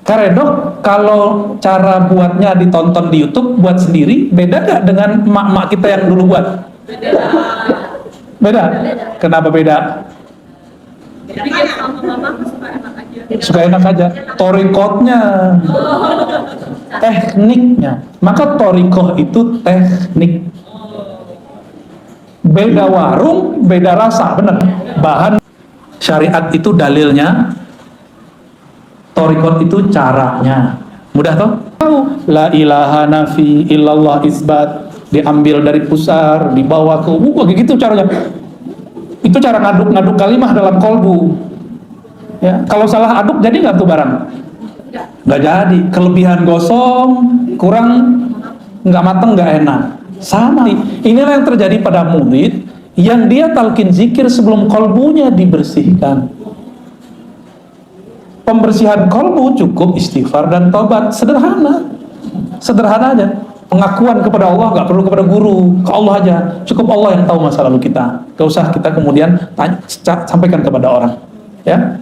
Karedok, kalau cara buatnya ditonton di YouTube, buat sendiri, beda gak dengan mak-mak kita yang dulu buat? Beda? Kenapa beda? Bikin sama mama suka enak aja. Suka enak aja. Torikotnya, tekniknya. Maka torikoh itu teknik. Beda warung, beda rasa, benar. Bahan syariat itu dalilnya, torikot itu caranya. Mudah toh? La ilaha nafi illallah isbat, diambil dari pusar, dibawa ke kayak gitu caranya. Itu cara ngaduk-ngaduk kalimah dalam kolbu. Ya, kalau salah aduk jadi nggak tuh barang? Nggak jadi. Kelebihan gosong, kurang, nggak mateng, nggak enak. Sama. Inilah yang terjadi pada murid yang dia talqin zikir sebelum kolbunya dibersihkan. Pembersihan kolbu cukup istighfar dan tobat, sederhana aja. Pengakuan kepada Allah, nggak perlu kepada guru, ke Allah aja. Cukup Allah yang tahu masa lalu kita. Gak usah kita kemudian sampaikan kepada orang. Ya,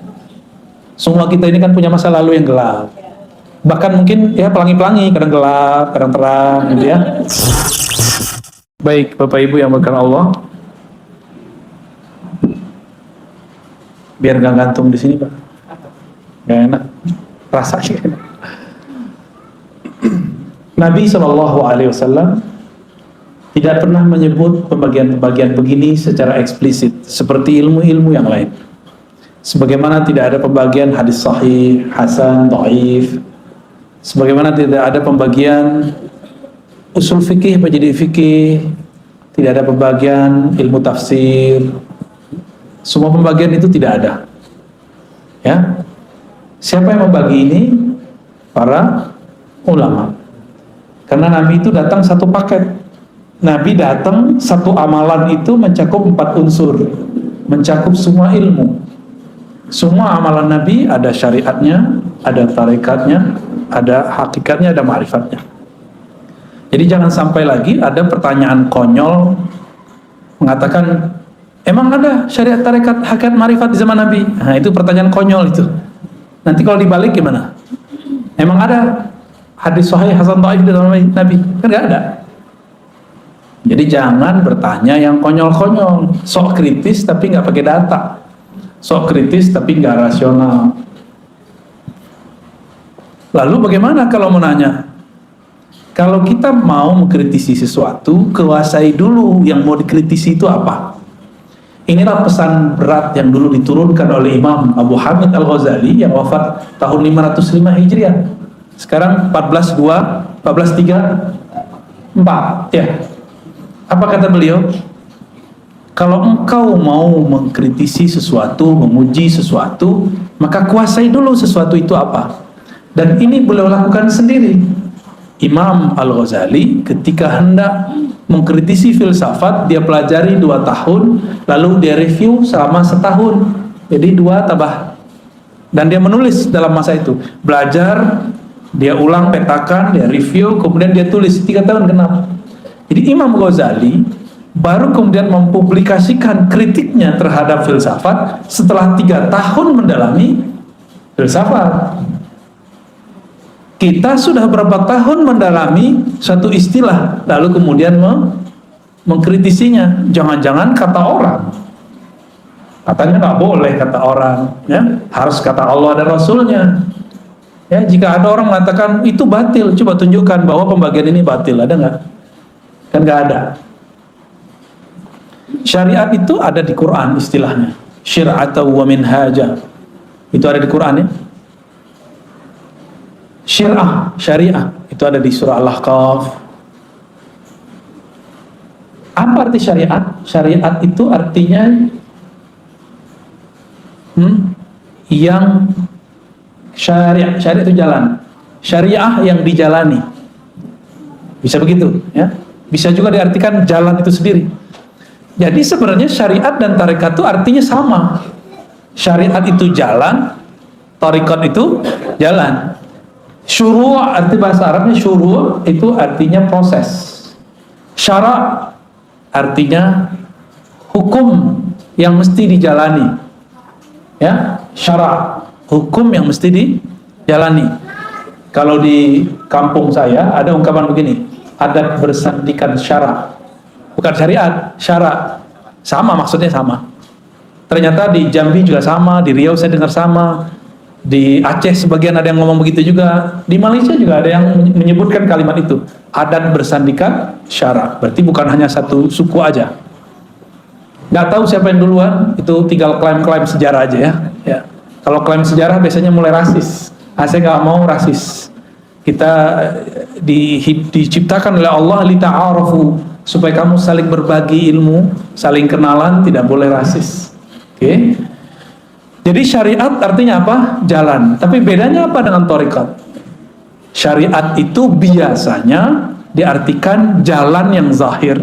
semua kita ini kan punya masa lalu yang gelap. Bahkan mungkin ya pelangi-pelangi, kadang gelap, kadang terang, gitu ya. Baik, Bapak Ibu yang berkenan Allah, biar nggak gantung di sini, Pak. Gak enak, rasanya enak. Nabi SAW tidak pernah menyebut pembagian-pembagian begini secara eksplisit seperti ilmu-ilmu yang lain. Sebagaimana tidak ada pembagian hadis sahih, hasan, dhaif. Sebagaimana tidak ada pembagian usul fikih menjadi fikih, tidak ada pembagian ilmu tafsir. Semua pembagian itu tidak ada. Ya. Siapa yang membagi ini? Para ulama. Karena Nabi itu datang satu paket. Nabi datang satu amalan itu mencakup 4 unsur, mencakup semua ilmu. Semua amalan Nabi ada syariatnya, ada tarikatnya, ada hakikatnya, ada ma'rifatnya. Jadi jangan sampai lagi ada pertanyaan konyol mengatakan, emang ada syariat, tarekat, hakikat, ma'rifat di zaman Nabi? Nah, itu pertanyaan konyol itu. Nanti kalau dibalik gimana? Emang ada hadis sahih hasan dhaif di zaman Nabi? Kan nggak ada. Jadi jangan bertanya yang konyol-konyol, sok kritis tapi nggak pakai data, sok kritis tapi nggak rasional. Lalu bagaimana kalau menanya? Kalau kita mau mengkritisi sesuatu, kuasai dulu yang mau dikritisi itu apa. Inilah pesan berat yang dulu diturunkan oleh Imam Abu Hamid Al-Ghazali yang wafat tahun 505 Hijriah. Sekarang 1434 ya. Apa kata beliau? Kalau engkau mau mengkritisi sesuatu, memuji sesuatu, maka kuasai dulu sesuatu itu apa. Dan ini beliau lakukan sendiri. Imam Al-Ghazali ketika hendak mengkritisi filsafat, dia pelajari 2 tahun, lalu dia review selama setahun. Jadi 2 tambah. Dan dia menulis dalam masa itu. Belajar, dia ulang, petakan, dia review, kemudian dia tulis 3 tahun genap. Jadi Imam Ghazali baru kemudian mempublikasikan kritiknya terhadap filsafat setelah 3 tahun mendalami filsafat. Kita sudah berapa tahun mendalami satu istilah, lalu kemudian mengkritisinya. Jangan-jangan kata orang, katanya nggak boleh kata orang, ya harus kata Allah dan Rasulnya. Ya, jika ada orang mengatakan itu batil, coba tunjukkan bahwa pembagian ini batil, ada nggak? Kan nggak ada. Syariat itu ada di Quran istilahnya, syir'atan wa minhaja, itu ada di Quran ya. Syariah itu ada di surah Al-Ahqaf. Apa arti syariat? Syariat itu artinya yang syariah itu jalan, syariah yang dijalani. Bisa begitu ya. Bisa juga diartikan jalan itu sendiri. Jadi sebenarnya syariat dan tarekat itu artinya sama. Syariat itu jalan, tarekat itu jalan. Syuru' arti bahasa Arabnya syuru' itu artinya proses. Syara' artinya hukum yang mesti dijalani. Ya, syara' hukum yang mesti dijalani. Kalau di kampung saya ada ungkapan begini, adat bersandikan syara. Bukan syariat, syara. Sama, maksudnya sama. Ternyata di Jambi juga sama, di Riau saya dengar sama, di Aceh sebagian ada yang ngomong begitu juga, di Malaysia juga ada yang menyebutkan kalimat itu, adat bersandikan syara. Berarti bukan hanya satu suku aja. Nggak tahu siapa yang duluan, itu tinggal klaim-klaim sejarah aja ya. Ya. Kalau klaim sejarah biasanya mulai rasis. Saya nggak mau rasis. Kita diciptakan oleh Allah lita'arafu, supaya kamu saling berbagi ilmu, saling kenalan, tidak boleh rasis. Oke. Jadi syariat artinya apa? Jalan. Tapi bedanya apa dengan thariqat? Syariat itu biasanya diartikan jalan yang zahir.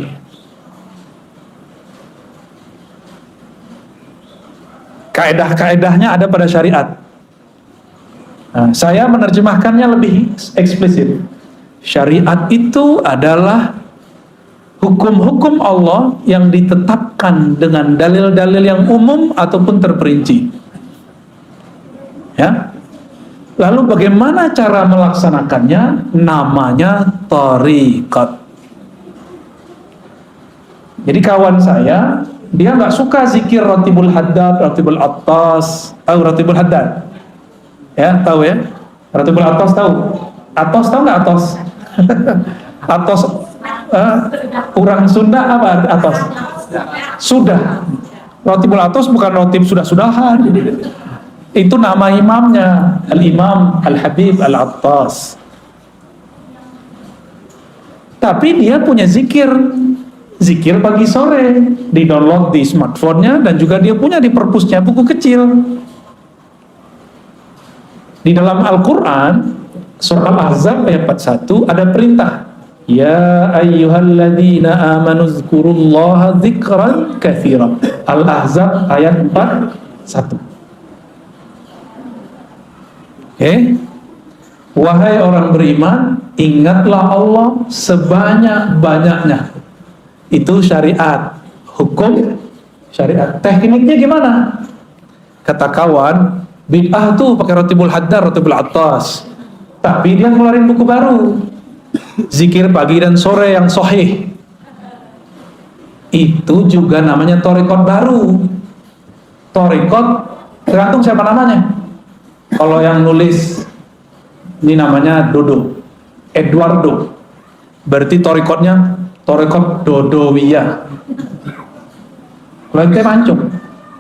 Kaedah-kaedahnya ada pada syariat. Nah, saya menerjemahkannya lebih eksplisit. Syariat itu adalah hukum-hukum Allah yang ditetapkan dengan dalil-dalil yang umum ataupun terperinci. Ya. Lalu bagaimana cara melaksanakannya? Namanya thariqat. Jadi kawan saya, dia nggak suka zikir Ratibul Haddad, Ratibul Attas, tahu Ratibul Haddad? Ya, tahu ya? Ratibul Attas tahu? Atos tahu nggak Atos? Atos orang Sunda apa Atos? Sudah. Ratibul Attas bukan ratib sudah-sudahan. Itu nama imamnya, Al-Imam Al-Habib Al-Attas. Tapi dia punya zikir pagi sore, di-download di smartphone-nya, dan juga dia punya di perpusnya buku kecil. Di dalam Al-Quran, surah Al-Ahzab ayat 41 ada perintah, ya ayyuhalladzina amanu zkurullaha dzikran katsiran. Al-Ahzab ayat 41. Wahai orang beriman, ingatlah Allah sebanyak-banyaknya. Itu syariat, hukum syariat. Tekniknya gimana? Kata kawan, bid'ah tuh pakai Ratibul Haddad, Ratibul Attas. Tapi dia ngeluarin buku baru, zikir pagi dan sore yang sahih. Itu juga namanya thariqat baru. Thariqat tergantung siapa namanya. Kalau yang nulis ini namanya Dodo, Eduardo, berarti thariqatnya thariqat Dodowiyah. Kalau kita mancung,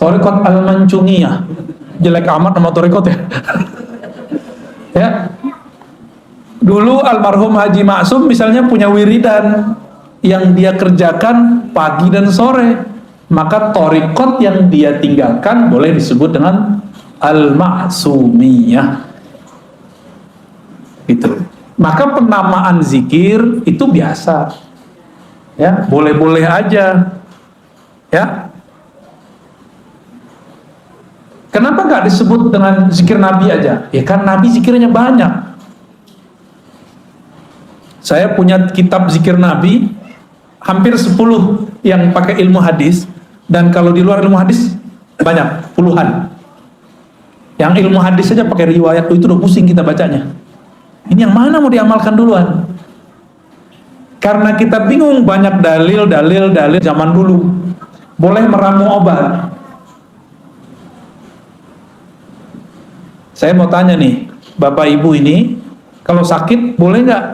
thariqat Al-Mancungiyah. Jelek amat nama thariqat ya. Ya. Dulu almarhum Haji Maksum misalnya punya wiridan yang dia kerjakan pagi dan sore, maka thariqat yang dia tinggalkan boleh disebut dengan Al-Maksumiyah. Gitu. Maka penamaan zikir itu biasa. Ya, boleh-boleh aja. Ya. Kenapa nggak disebut dengan zikir Nabi aja? Ya kan Nabi zikirnya banyak. Saya punya kitab zikir Nabi hampir 10 yang pakai ilmu hadis, dan kalau di luar ilmu hadis banyak, puluhan. Yang ilmu hadis saja pakai riwayat, itu udah pusing kita bacanya. Ini yang mana mau diamalkan duluan? Karena kita bingung, banyak dalil zaman dulu. Boleh meramu obat. Saya mau tanya nih, Bapak Ibu ini, kalau sakit boleh nggak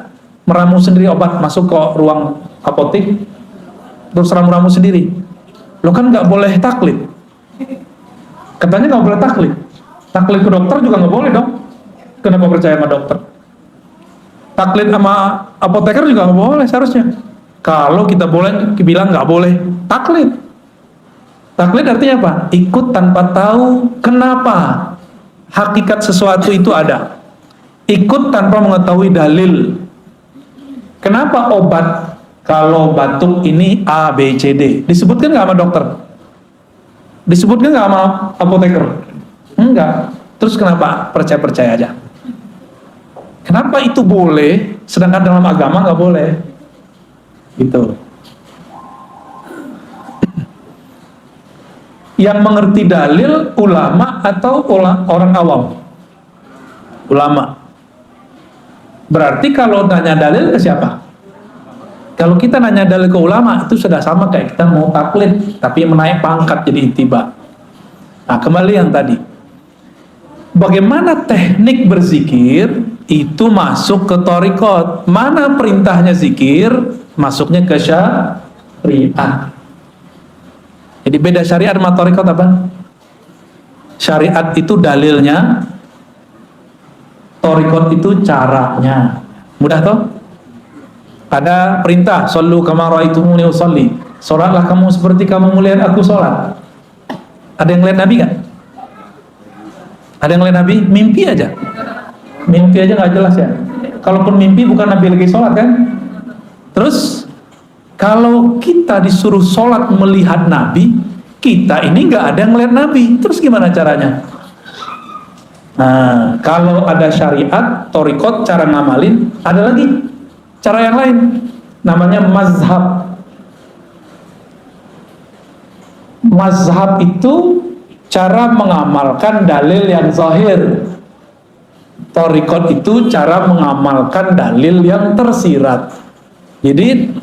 meramu sendiri obat, masuk ke ruang apotek, terus ramu-ramu sendiri? Lo kan nggak boleh taklid. Katanya nggak boleh taklid. Taklid ke dokter juga nggak boleh dong. Kenapa percaya sama dokter? Taklid sama apoteker juga nggak boleh seharusnya. Kalau kita boleh, bilang nggak boleh taklid. Taklid artinya apa? Ikut tanpa tahu kenapa hakikat sesuatu itu ada. Ikut tanpa mengetahui dalil. Kenapa obat kalau batuk ini A, B, C, D? Disebutkan nggak sama dokter? Disebutkan nggak sama apoteker? Enggak. Terus kenapa percaya-percaya aja? Kenapa itu boleh, sedangkan dalam agama nggak boleh? Gitu. Yang mengerti dalil ulama atau orang awam? Ulama. Berarti kalau nanya dalil ke siapa? Kalau kita nanya dalil ke ulama, itu sudah sama kayak kita mau taklid, tapi menaik pangkat jadi ittiba. Nah, kembali yang tadi. Bagaimana teknik berzikir itu masuk ke thariqat? Mana perintahnya zikir, masuknya ke syariat. Jadi beda syariat sama thariqat apa? Syariat itu dalilnya, thariqat itu caranya. Mudah toh? Ada perintah, sallu kama ra'aitumuni usolli. Salatlah kamu seperti kamu melihat aku salat. Ada yang lihat Nabi nggak? Ada yang lihat Nabi? Mimpi aja. Mimpi aja nggak jelas ya. Kalaupun mimpi bukan Nabi lagi sholat kan? Terus kalau kita disuruh sholat melihat Nabi, kita ini nggak ada yang ngeliat Nabi. Terus gimana caranya? Nah, kalau ada syariat, thariqat, cara ngamalin, ada lagi cara yang lain, namanya mazhab. Mazhab itu cara mengamalkan dalil yang zahir. Thariqat itu cara mengamalkan dalil yang tersirat. Jadi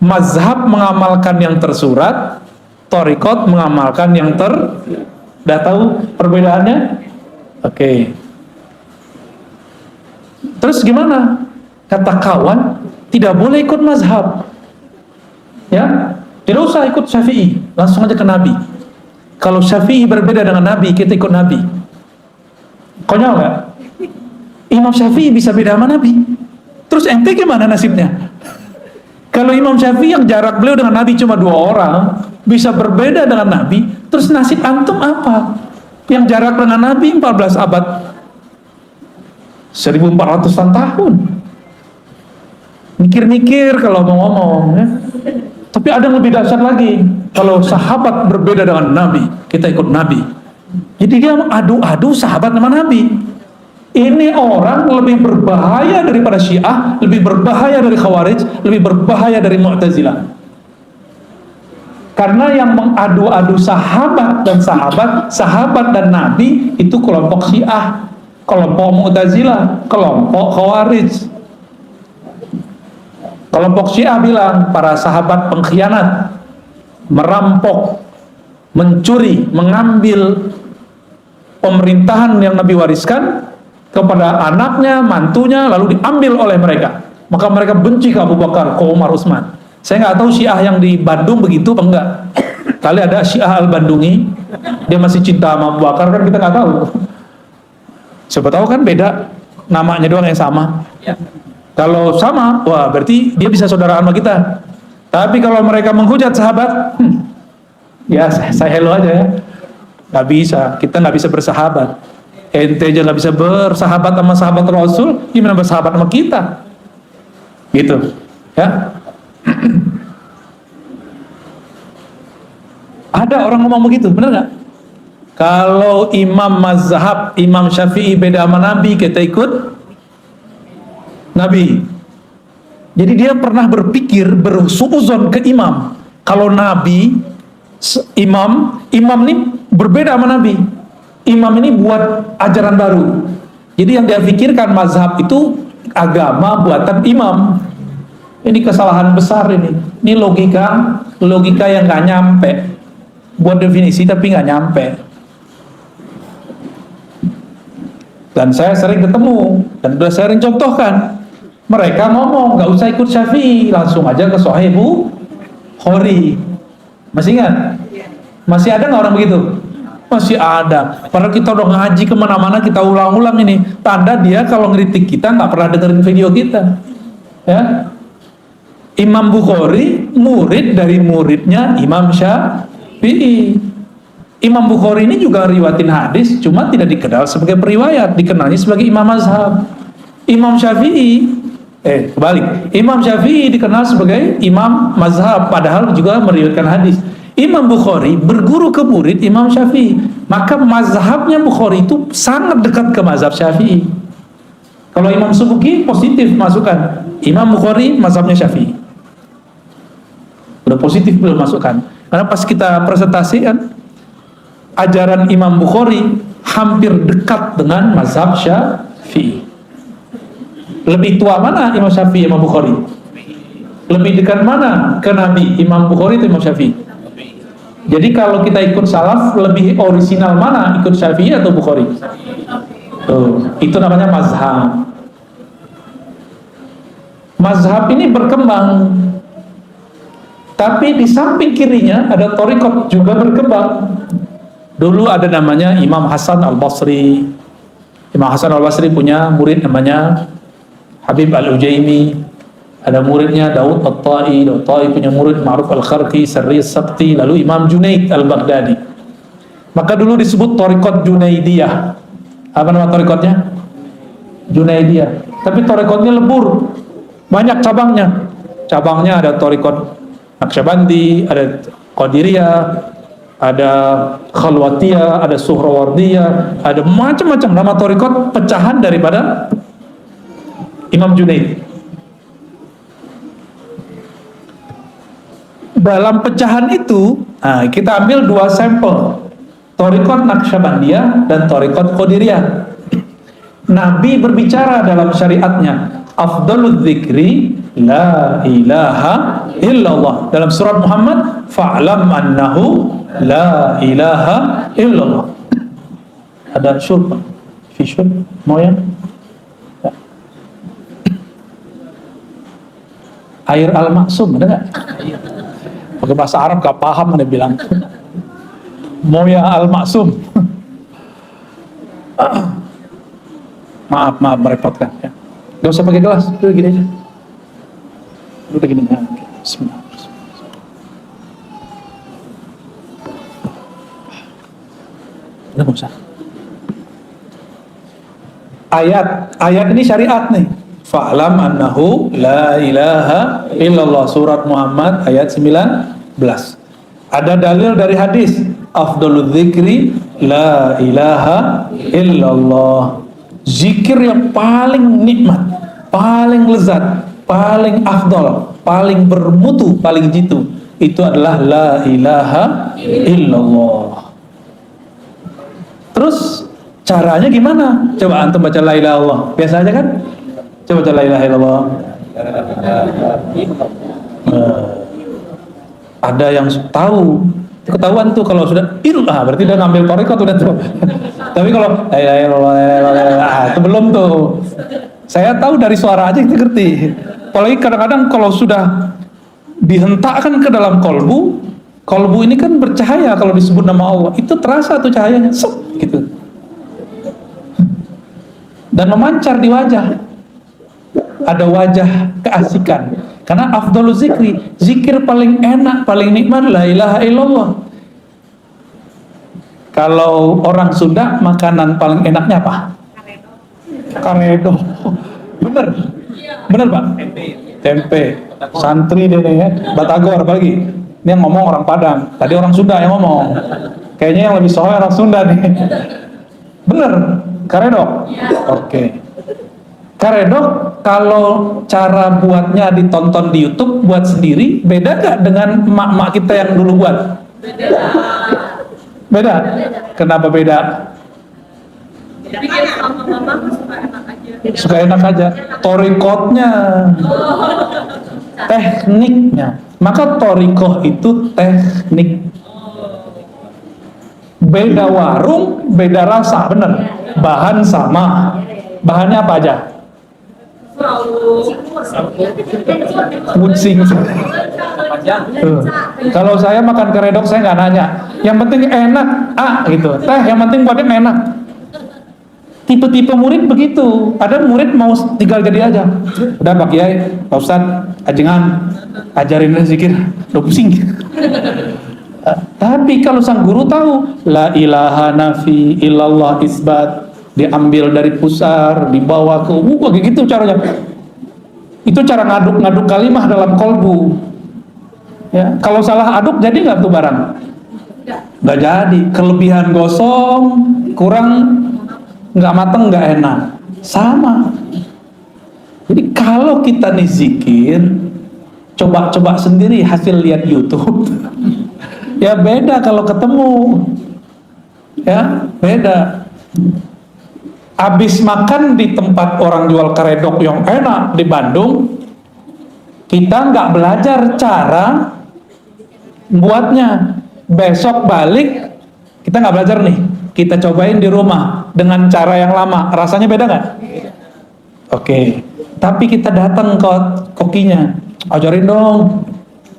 mazhab mengamalkan yang tersurat, thariqat mengamalkan yang Udah tahu perbedaannya? Oke. Terus gimana? Kata kawan, tidak boleh ikut mazhab. Ya, tidak usah ikut Syafi'i, langsung aja ke Nabi. Kalau Syafi'i berbeda dengan Nabi, kita ikut Nabi. Konyol nggak? Imam Syafi'i bisa beda sama Nabi. Terus ente gimana nasibnya? Kalau Imam Syafi'i yang jarak beliau dengan Nabi cuma 2 orang, bisa berbeda dengan Nabi, terus nasib antum apa? Yang jarak dengan Nabi 14 abad, 1400-an tahun. Mikir-mikir kalau mau ngomong ya. Tapi ada yang lebih dahsyat lagi. Kalau sahabat berbeda dengan Nabi, kita ikut Nabi. Jadi dia adu-adu sahabat sama Nabi. Ini orang lebih berbahaya daripada Syiah, lebih berbahaya dari Khawarij, lebih berbahaya dari Mu'tazilah. Karena yang mengadu-adu sahabat dan Nabi itu kelompok Syiah, kelompok Mu'tazilah, kelompok Khawarij. Kelompok Syiah bilang para sahabat pengkhianat, merampok, mencuri, mengambil pemerintahan yang Nabi wariskan kepada anaknya, mantunya, lalu diambil oleh mereka. Maka mereka benci ke Abu Bakar, ke Umar, Utsman. Saya nggak tahu Syiah yang di Bandung begitu apa enggak. Kali ada Syiah Al-Bandungi, dia masih cinta sama Abu Bakar, kan kita nggak tahu. Siapa tahu kan beda, namanya doang yang sama. Kalau sama, wah berarti dia bisa saudaraan sama kita. Tapi kalau mereka menghujat sahabat, ya saya hello aja ya. Nggak bisa, kita nggak bisa bersahabat. Ente aja nggak bisa bersahabat sama sahabat Rasul, gimana bersahabat sama kita? Gitu, ya. Ada orang ngomong begitu, benar nggak? Kalau imam mazhab, Imam Syafi'i beda sama Nabi, kita ikut Nabi. Jadi dia pernah berpikir, bersuuzon ke imam. Kalau Nabi, imam ini berbeda sama Nabi. Imam ini buat ajaran baru. Jadi yang dia pikirkan mazhab itu agama buatan imam. Ini kesalahan besar ini. Ini logika yang nggak nyampe. Buat definisi tapi nggak nyampe. Dan saya sering ketemu dan sudah sering contohkan. Mereka ngomong nggak usah ikut Syafi'i, langsung aja ke Sahih Bukhari. Masih ingat? Masih ada nggak orang begitu? Masih ada. Padahal kita udah ngaji kemana-mana, kita ulang-ulang ini. Tanda dia kalau ngeritik kita nggak pernah dengerin video kita. Ya. Imam Bukhari murid dari muridnya Imam Syafi'i. Imam Bukhari ini juga riwayatin hadis, cuma tidak dikenal sebagai periwayat, dikenalnya sebagai imam mazhab. Imam Syafi'i kebalik. Imam Syafi'i dikenal sebagai imam mazhab, padahal juga meriwayatkan hadis. Imam Bukhari berguru ke murid Imam Syafi'i, maka mazhabnya Bukhari itu sangat dekat ke mazhab Syafi'i. Kalau Imam Subuki positif masukkan, Imam Bukhari mazhabnya Syafi'i. Udah positif belum masukkan. Karena pas kita presentasi kan, ajaran Imam Bukhari hampir dekat dengan mazhab Syafi'i. Lebih tua mana Imam Syafi'i, Imam Bukhari? Lebih dekat mana ke Nabi, Imam Bukhari atau Imam Syafi'i? Jadi kalau kita ikut salaf, lebih orisinal mana, ikut Syafi'i atau Bukhari? Itu namanya mazhab. Mazhab ini berkembang, tapi di samping kirinya ada thariqat juga berkembang. Dulu ada namanya Imam Hasan Al-Basri. Imam Hasan Al-Basri punya murid namanya Habib Al-Ujaimi. Ada muridnya Daud At-Tai. Daud At-Tai punya murid Ma'ruf Al-Kharqi, Sarri As-Sabti. Lalu Imam Junaid Al-Baghdadi. Maka dulu disebut thariqat Junaidiyah. Apa nama thariqatnya? Junaidiyah. Tapi thariqatnya lebur, banyak cabangnya. Cabangnya ada thariqat Naqsyabandi, ada Qadiriyah, ada Khalwatiyah, ada Suhrawardiyah, ada macam-macam nama thariqat pecahan daripada Imam Junaid. Dalam pecahan itu, kita ambil dua sampel, thariqat Naqsyabandiyah dan thariqat Qadiriyah. Nabi berbicara dalam syariatnya, afdalul dzikri la ilaha illallah. Dalam surat Muhammad, fa'lam annahu la ilaha illallah. Ada syurba, fi syurb, mau ya? Air al-maksum, ada nggak? Pakai bahasa Arab gak paham, mana bilang Moya al-maksum. Maaf merepotkan ya. Gak usah pakai gelas, udah gini aja. Udah gini ya. Bismillah. Udah gak usah. Ayat ini syariat nih. Fa'lam annahu la ilaha illallah, surat Muhammad ayat 19. Ada dalil dari hadis, afdalul dzikri la ilaha illallah. Zikir yang paling nikmat, paling lezat, paling afdal, paling bermutu, paling jitu, itu adalah la ilaha illallah. Terus caranya gimana? Coba antum baca la ilaha illallah. Biasa aja kan? Coba baca la ilaha illallah. Ada yang tahu, ketahuan tuh kalau sudah ilah, berarti dia ngambil thariqat udah tuh. Tapi kalau la ilaha illallah, itu belum tuh. Saya tahu dari suara aja kita ngerti. Apalagi kadang-kadang kalau sudah dihentakkan ke dalam kolbu ini kan bercahaya kalau disebut nama Allah, itu terasa tuh cahayanya, gitu. Dan memancar di wajah. Ada wajah keasikan. Karena afdalul zikri, zikir paling enak, paling nikmat la ilaha illallah. Kalau orang Sunda, makanan paling enaknya apa? Karedo. Bener Pak? Tempe. Santri deh ya, Batagor apalagi. Ini yang ngomong orang Padang. Tadi orang Sunda yang ngomong. Kayaknya yang lebih soal orang Sunda nih. Bener, karedok. Oke. Karedok, kalau cara buatnya ditonton di YouTube, buat sendiri, beda gak dengan emak-emak kita yang dulu buat? Beda? Kenapa beda? Bikin sama mama suka enak aja. Suka enak aja. Thariqatnya, tekniknya. Maka thariqah itu teknik. Beda warung, beda rasa, bener. Bahan sama. Bahannya apa aja? Kucing. Kalau saya makan karedok saya nggak nanya. Yang penting enak, gitu. Teh yang penting buatnya enak. Tipe-tipe murid begitu. Ada murid mau tinggal jadi aja. Udah Pak Kiai, Pak Ustadz, ajengan, ajarin zikir, udah pusing. Tapi kalau sang guru tahu, la ilaha nafi illallah isbat, diambil dari pusar, dibawa ke kayak gitu caranya. Itu cara ngaduk kalimah dalam kolbu. Ya, kalau salah aduk jadi nggak tuh barang? Nggak jadi. Kelebihan gosong, kurang nggak mateng, nggak enak. Sama. Jadi kalau kita nih zikir, coba sendiri hasil lihat YouTube. Ya beda kalau ketemu. Ya beda. Habis makan di tempat orang jual karedok yang enak di Bandung, kita nggak belajar cara buatnya. Besok balik, kita nggak belajar nih, kita cobain di rumah dengan cara yang lama, rasanya beda nggak? Oke, tapi kita datang ke kokinya, ajarin dong,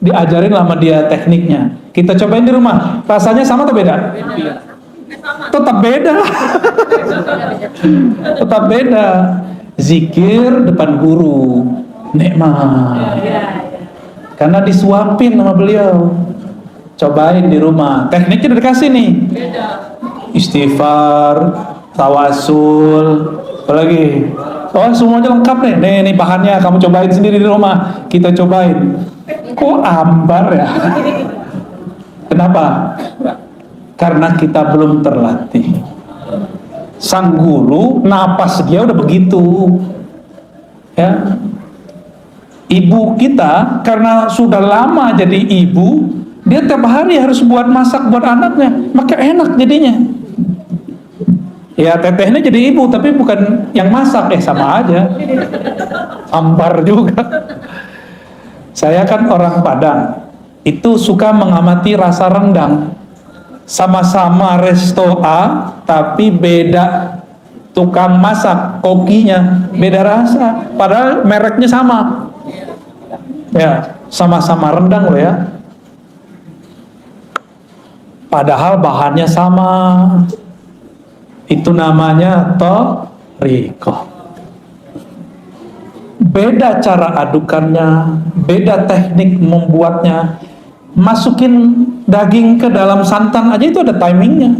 diajarin lama dia tekniknya, kita cobain di rumah, rasanya sama atau beda? Tetap beda. Tetap beda. Zikir depan guru nikmat, karena disuapin sama beliau. Cobain di rumah, tekniknya udah dikasih nih, istighfar, tawasul, apalagi, oh semuanya lengkap nih, nih bahannya, kamu cobain sendiri di rumah, kita cobain. Kok ambar ya? Kenapa? Karena kita belum terlatih. Sang guru napas dia udah begitu, ya. Ibu kita karena sudah lama jadi ibu, dia tiap hari harus buat masak buat anaknya, maka enak jadinya. Ya tetehnya jadi ibu tapi bukan yang masak, sama aja, ambar juga. Saya kan orang Padang, itu suka mengamati rasa rendang. Sama-sama resto A, tapi beda tukang masak, kokinya beda rasa, padahal mereknya sama. Ya, sama-sama rendang loh ya. Padahal bahannya sama. Itu namanya thoriqah. Beda cara adukannya, beda teknik membuatnya. Masukin daging ke dalam santan aja itu ada timingnya.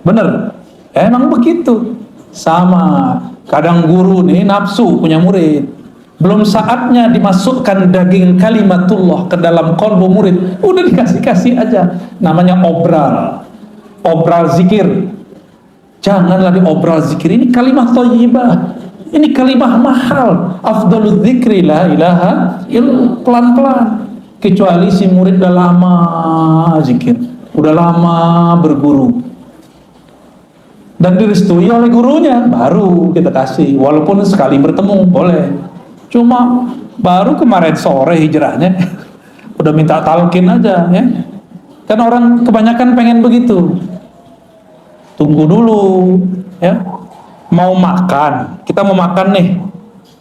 Bener? Emang begitu. Sama. Kadang guru nih nafsu punya murid, belum saatnya dimasukkan daging kalimatullah ke dalam kolbu murid, udah dikasih-kasih aja. Namanya obral. Obral zikir. Janganlah diobral zikir. Ini kalimat thayyibah. Ini kalimah mahal. Afdalul dzikri la ilaha illallah. Pelan-pelan. Kecuali si murid udah lama zikir, udah lama berguru dan direstui oleh gurunya, baru kita kasih. Walaupun sekali bertemu boleh. Cuma baru kemarin sore hijrahnya udah minta talqin aja, ya. Kan orang kebanyakan pengen begitu. Tunggu dulu, ya. Mau makan, kita mau makan nih,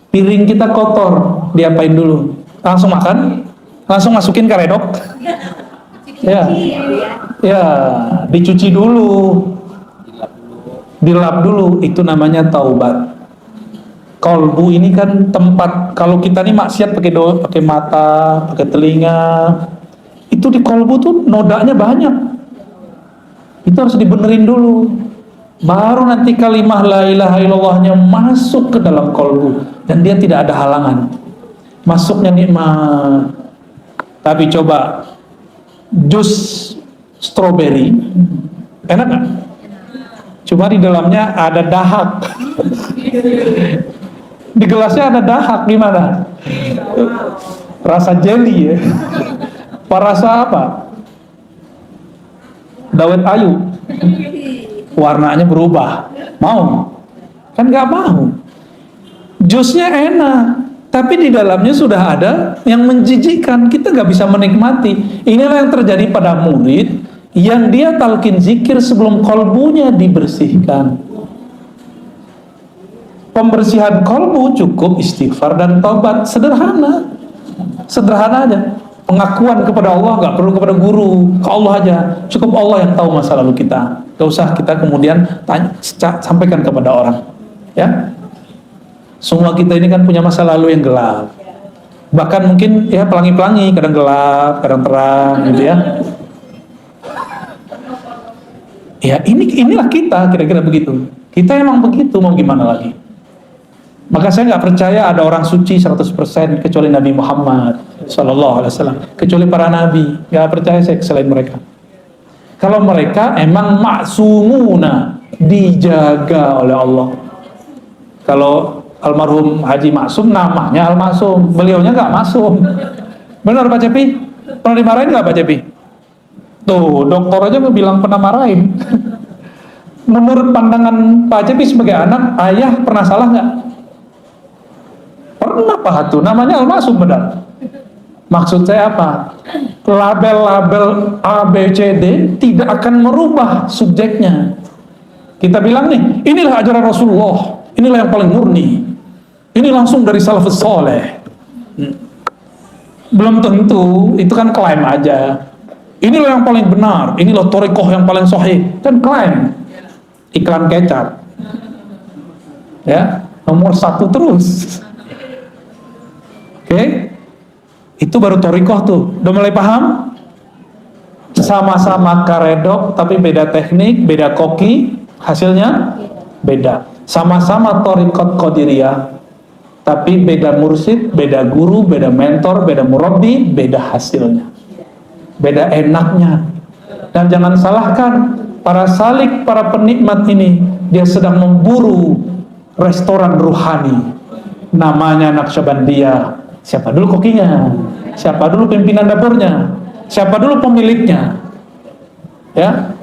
piring kita kotor, diapain dulu? Langsung makan? Langsung masukin karedok? Ya, ya, dicuci dulu, dilap dulu. Itu namanya taubat. Kolbu ini kan tempat, kalau kita nih maksiat pakai mata, pakai telinga, itu di kolbu tuh nodanya banyak. Itu harus dibenerin dulu. Baru nanti kalimah la ilaha illallahnya masuk ke dalam kolbu dan dia tidak ada halangan. Masuknya nikmat. Tapi coba jus stroberi, enak nggak? Cuma di dalamnya ada dahak. Di gelasnya ada dahak, gimana? Rasa jelly ya? Rasa apa? Dawet ayu. Warnanya berubah. Mau? Kan nggak mau. Jusnya enak, tapi di dalamnya sudah ada yang menjijikkan. Kita nggak bisa menikmati. Inilah yang terjadi pada murid yang dia talqin zikir sebelum kolbunya dibersihkan. Pembersihan kolbu cukup istighfar dan taubat, sederhana, sederhana aja. Pengakuan kepada Allah, nggak perlu kepada guru, ke Allah aja. Cukup Allah yang tahu masa lalu kita. Gak usah kita kemudian sampaikan kepada orang, ya. Semua kita ini kan punya masa lalu yang gelap. Bahkan mungkin ya pelangi-pelangi, kadang gelap, kadang terang, gitu ya. Ya inilah kita, kira-kira begitu. Kita emang begitu, mau gimana lagi? Maka saya nggak percaya ada orang suci 100% kecuali Nabi Muhammad SAW, kecuali para nabi. Nggak percaya saya selain mereka. Kalau mereka emang maksumuna, dijaga oleh Allah. Kalau almarhum Haji Maksum namanya Al-Maksum, beliaunya nggak maksum. Benar Pak Cepi? Pernah dimarahin nggak Pak Cepi? Tuh dokter aja bilang pernah marahin. Menurut pandangan Pak Cepi sebagai anak, ayah pernah salah nggak? Pernah Pak Hatu, namanya Al-Masum benar. Maksud saya apa? Label-label A, B, C, D tidak akan merubah subjeknya. Kita bilang nih, inilah ajaran Rasulullah, inilah yang paling murni, ini langsung dari salafus soleh. Belum tentu, itu kan klaim aja. Inilah yang paling benar, inilah thariqah yang paling sahih, kan klaim. Iklan kecap, ya, nomor 1 terus. Oke, itu baru thariqah tuh. Udah mulai paham? Sama-sama karedok, tapi beda teknik, beda koki, hasilnya beda. Sama-sama thariqat qadiriyah, tapi beda mursyid, beda guru, beda mentor, beda murabbi, beda hasilnya, beda enaknya. Dan jangan salahkan para salik, para penikmat ini, dia sedang memburu restoran ruhani, namanya Naqsyabandiyah. Siapa dulu kokinya? Siapa dulu pimpinan dapurnya? Siapa dulu pemiliknya? Ya.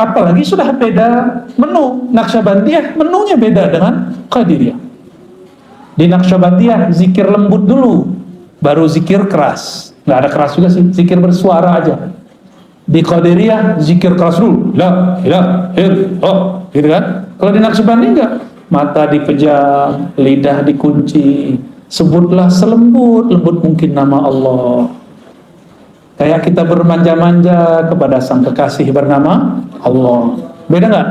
Apalagi sudah beda menu. Naqsyabandiyah menunya beda dengan Qadiriyah. Di Naqsyabandiyah zikir lembut dulu, baru zikir keras. Nggak ada keras juga sih, zikir bersuara aja. Di Qadiriyah zikir keras dulu, la ilaha illallah, gitu kan? Kalau di Naqsyabandiyah enggak, mata dipejam, lidah dikunci, sebutlah selembut-lembut mungkin nama Allah. Kayak kita bermanja-manja kepada sang kekasih bernama Allah. Beda nggak?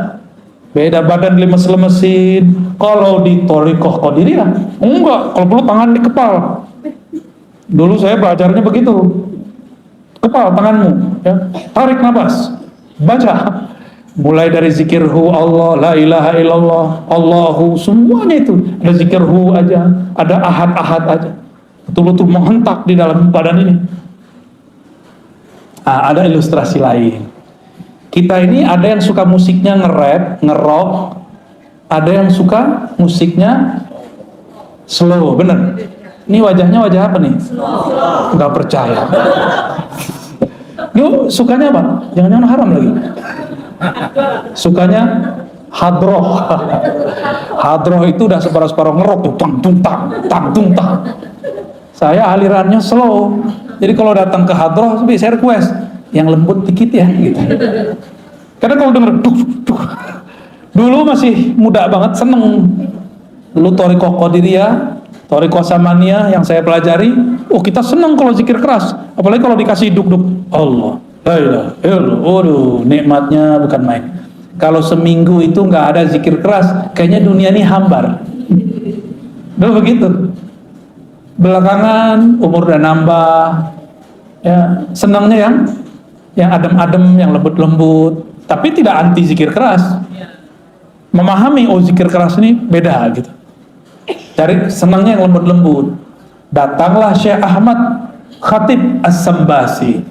Beda badan lemes-lemesin. Kalau di thariqah Qadiriyah enggak, kalau perlu tangan dikepal. Dulu saya belajarnya begitu. Kepal tanganmu, ya. Tarik nafas, baca. Mulai dari zikirhu Allah, la ilaha illallah, Allahu, semuanya itu. Ada zikirhu aja, ada ahad-ahad aja. Betul-betul menghentak di dalam badan ini. Nah, ada ilustrasi lain. Kita ini ada yang suka musiknya nge-rap, nge-rock, ada yang suka musiknya slow, bener. Ini wajahnya wajah apa nih? Nggak percaya. Yuk, sukanya apa? Jangan-jangan haram lagi. Sukanya hadroh. Hadroh itu udah separuh-separuh ngerok tuh, tang tung tang, tang tung tang. Saya alirannya slow. Jadi kalau datang ke hadroh, saya request yang lembut dikit ya, gitu. Karena kalau denger duh, duh. Dulu masih muda banget, seneng. Dulu thariqah Qadiriyah, thariqah Samaniyah yang saya pelajari, oh kita seneng kalau zikir keras, apalagi kalau dikasih duk-duk Allah, la ilaha illallah, waduh nikmatnya bukan main. Kalau seminggu itu nggak ada zikir keras, kayaknya dunia ini hambar. Dulu begitu. Belakangan umur udah nambah, ya senangnya yang adem-adem, yang lembut-lembut, tapi tidak anti zikir keras. Memahami oh zikir keras ini beda gitu. Cari senangnya yang lembut-lembut. Datanglah Syekh Ahmad Khatib As-Sambasi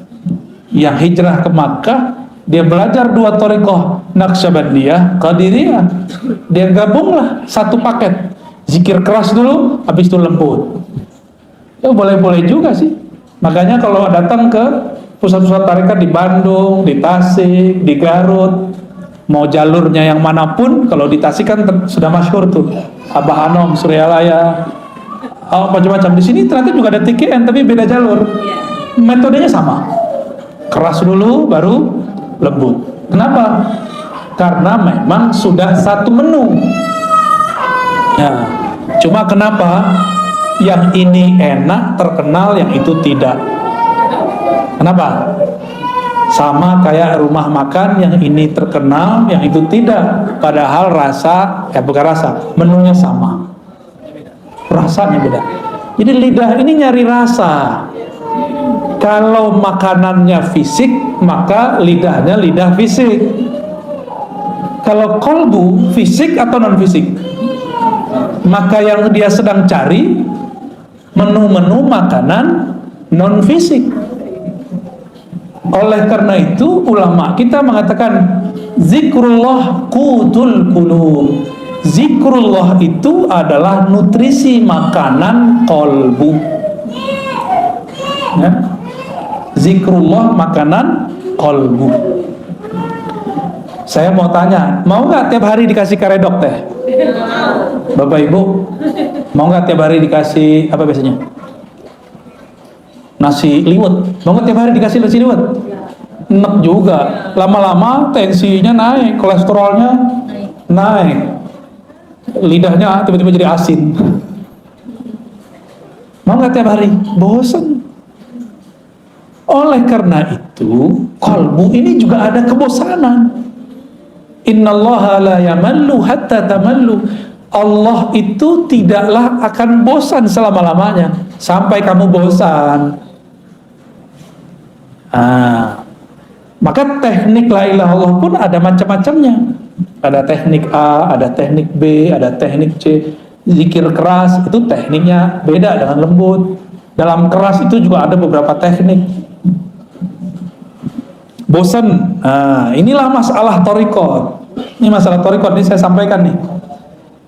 yang hijrah ke Makkah. Dia belajar 2 thariqah, Naqsyabandiyah, Qadiriyah. Dia gabunglah satu paket. Zikir keras dulu, habis itu lembut. Ya boleh-boleh juga sih. Makanya kalau datang ke pusat-pusat tarekat di Bandung, di Tasik, di Garut, mau jalurnya yang manapun, kalau di Tasik kan sudah masyhur tuh, Abah Anom, Suryalaya, macam-macam. Di sini ternyata juga ada TKN tapi beda jalur. Metodenya sama. Keras dulu, baru lembut. Kenapa? Karena memang sudah satu menu. Ya, cuma kenapa yang ini enak, terkenal, yang itu tidak? Kenapa? Sama kayak rumah makan, yang ini terkenal, yang itu tidak. Padahal rasa, bukan rasa, menunya sama, rasanya beda. Jadi lidah ini nyari rasa. Kalau makanannya fisik, maka lidahnya lidah fisik. Kalau kolbu fisik atau non fisik, maka yang dia sedang cari menu-menu makanan non fisik. Oleh karena itu ulama kita mengatakan zikrullah qutul qulub. Zikrullah itu adalah nutrisi makanan kolbu. Ya. Zikrullah makanan qalbu. Saya mau tanya, mau nggak tiap hari dikasih karedok teh? Bapak Ibu, mau nggak tiap hari dikasih apa biasanya? Nasi liwet. Mau nggak tiap hari dikasih nasi liwet? Enak juga. Lama-lama tensinya naik, kolesterolnya naik, lidahnya tiba-tiba jadi asin. Mau nggak tiap hari? Bosan. Oleh karena itu, kalbu ini juga ada kebosanan. Innallaha la yamallu hatta tamallu. Allah itu tidaklah akan bosan selama-lamanya sampai kamu bosan. Maka teknik la ilaha illallah pun ada macam-macamnya. Ada teknik A, ada teknik B, ada teknik C. Zikir keras itu tekniknya beda dengan lembut. Dalam keras itu juga ada beberapa teknik. Bosan. Inilah masalah thariqat. Ini masalah thariqat, ini saya sampaikan nih.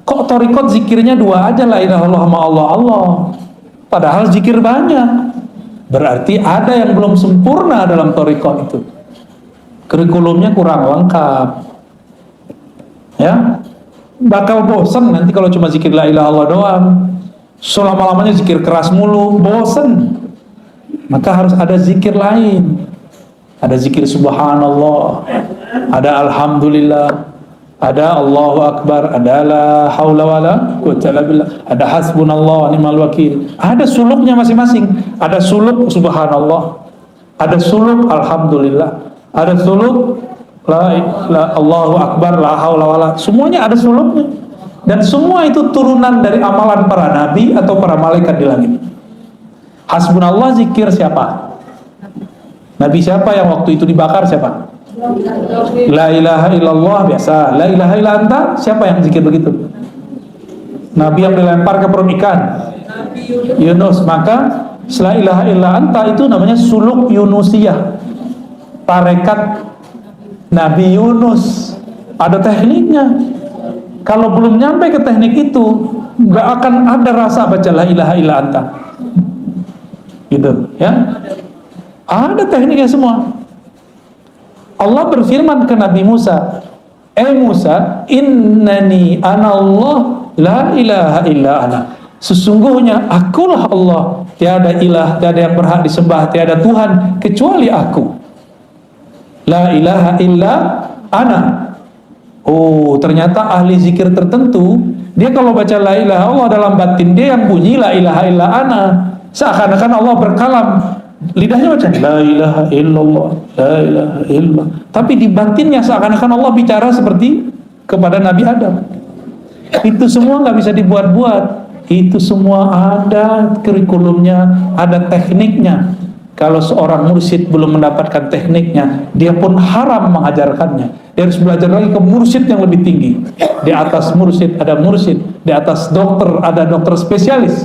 Kok thariqat zikirnya dua aja, la ilaha illallah sama Allah Allah. Padahal zikir banyak. Berarti ada yang belum sempurna dalam thariqat itu. Kurikulumnya kurang lengkap. Ya. Bakal bosan nanti kalau cuma zikir la ilaha illallah doang. Selama-lamanya zikir keras mulu, bosan. Maka harus ada zikir lain. Ada zikir subhanallah, ada alhamdulillah, ada Allahu akbar, ada la haula wala quwwata illa billah, ada hasbunallah wa ni'mal wakil. Ada suluknya masing-masing. Ada suluk subhanallah, ada suluk alhamdulillah, ada suluk la Allahu akbar, la haula wala. Semuanya ada suluknya. Dan semua itu turunan dari amalan para nabi atau para malaikat di langit. Hasbunallah zikir siapa? Nabi siapa yang waktu itu dibakar siapa? La ilaha illallah biasa. La ilaha illa anta siapa yang zikir begitu? Nabi yang dilempar ke perut ikan, Yunus. Maka la ilaha illa anta itu namanya suluk Yunusiyah, tarekat Nabi Yunus. Ada tekniknya. Kalau belum nyampe ke teknik itu, nggak akan ada rasa baca la ilaha illa anta. Gitu ya. Ada tekniknya semua. Allah berfirman ke Nabi Musa, Musa, innani anallah la ilaha illa ana. Sesungguhnya akulah Allah, tiada ilah, tiada yang berhak disembah, tiada Tuhan kecuali aku. La ilaha illa ana. Oh, ternyata ahli zikir tertentu, dia kalau baca la ilaha Allah dalam batin dia yang bunyi la ilaha illa ana. Seakan-akan Allah berkalam. Lidahnya baca la ilaha illallah, la ilaha illallah, tapi di batinnya seakan-akan Allah bicara seperti kepada Nabi Adam. Itu semua nggak bisa dibuat-buat. Itu semua ada kurikulumnya, ada tekniknya. Kalau seorang mursyid belum mendapatkan tekniknya, dia pun haram mengajarkannya. Dia harus belajar lagi ke mursyid yang lebih tinggi. Di atas mursyid ada mursyid, di atas dokter ada dokter spesialis.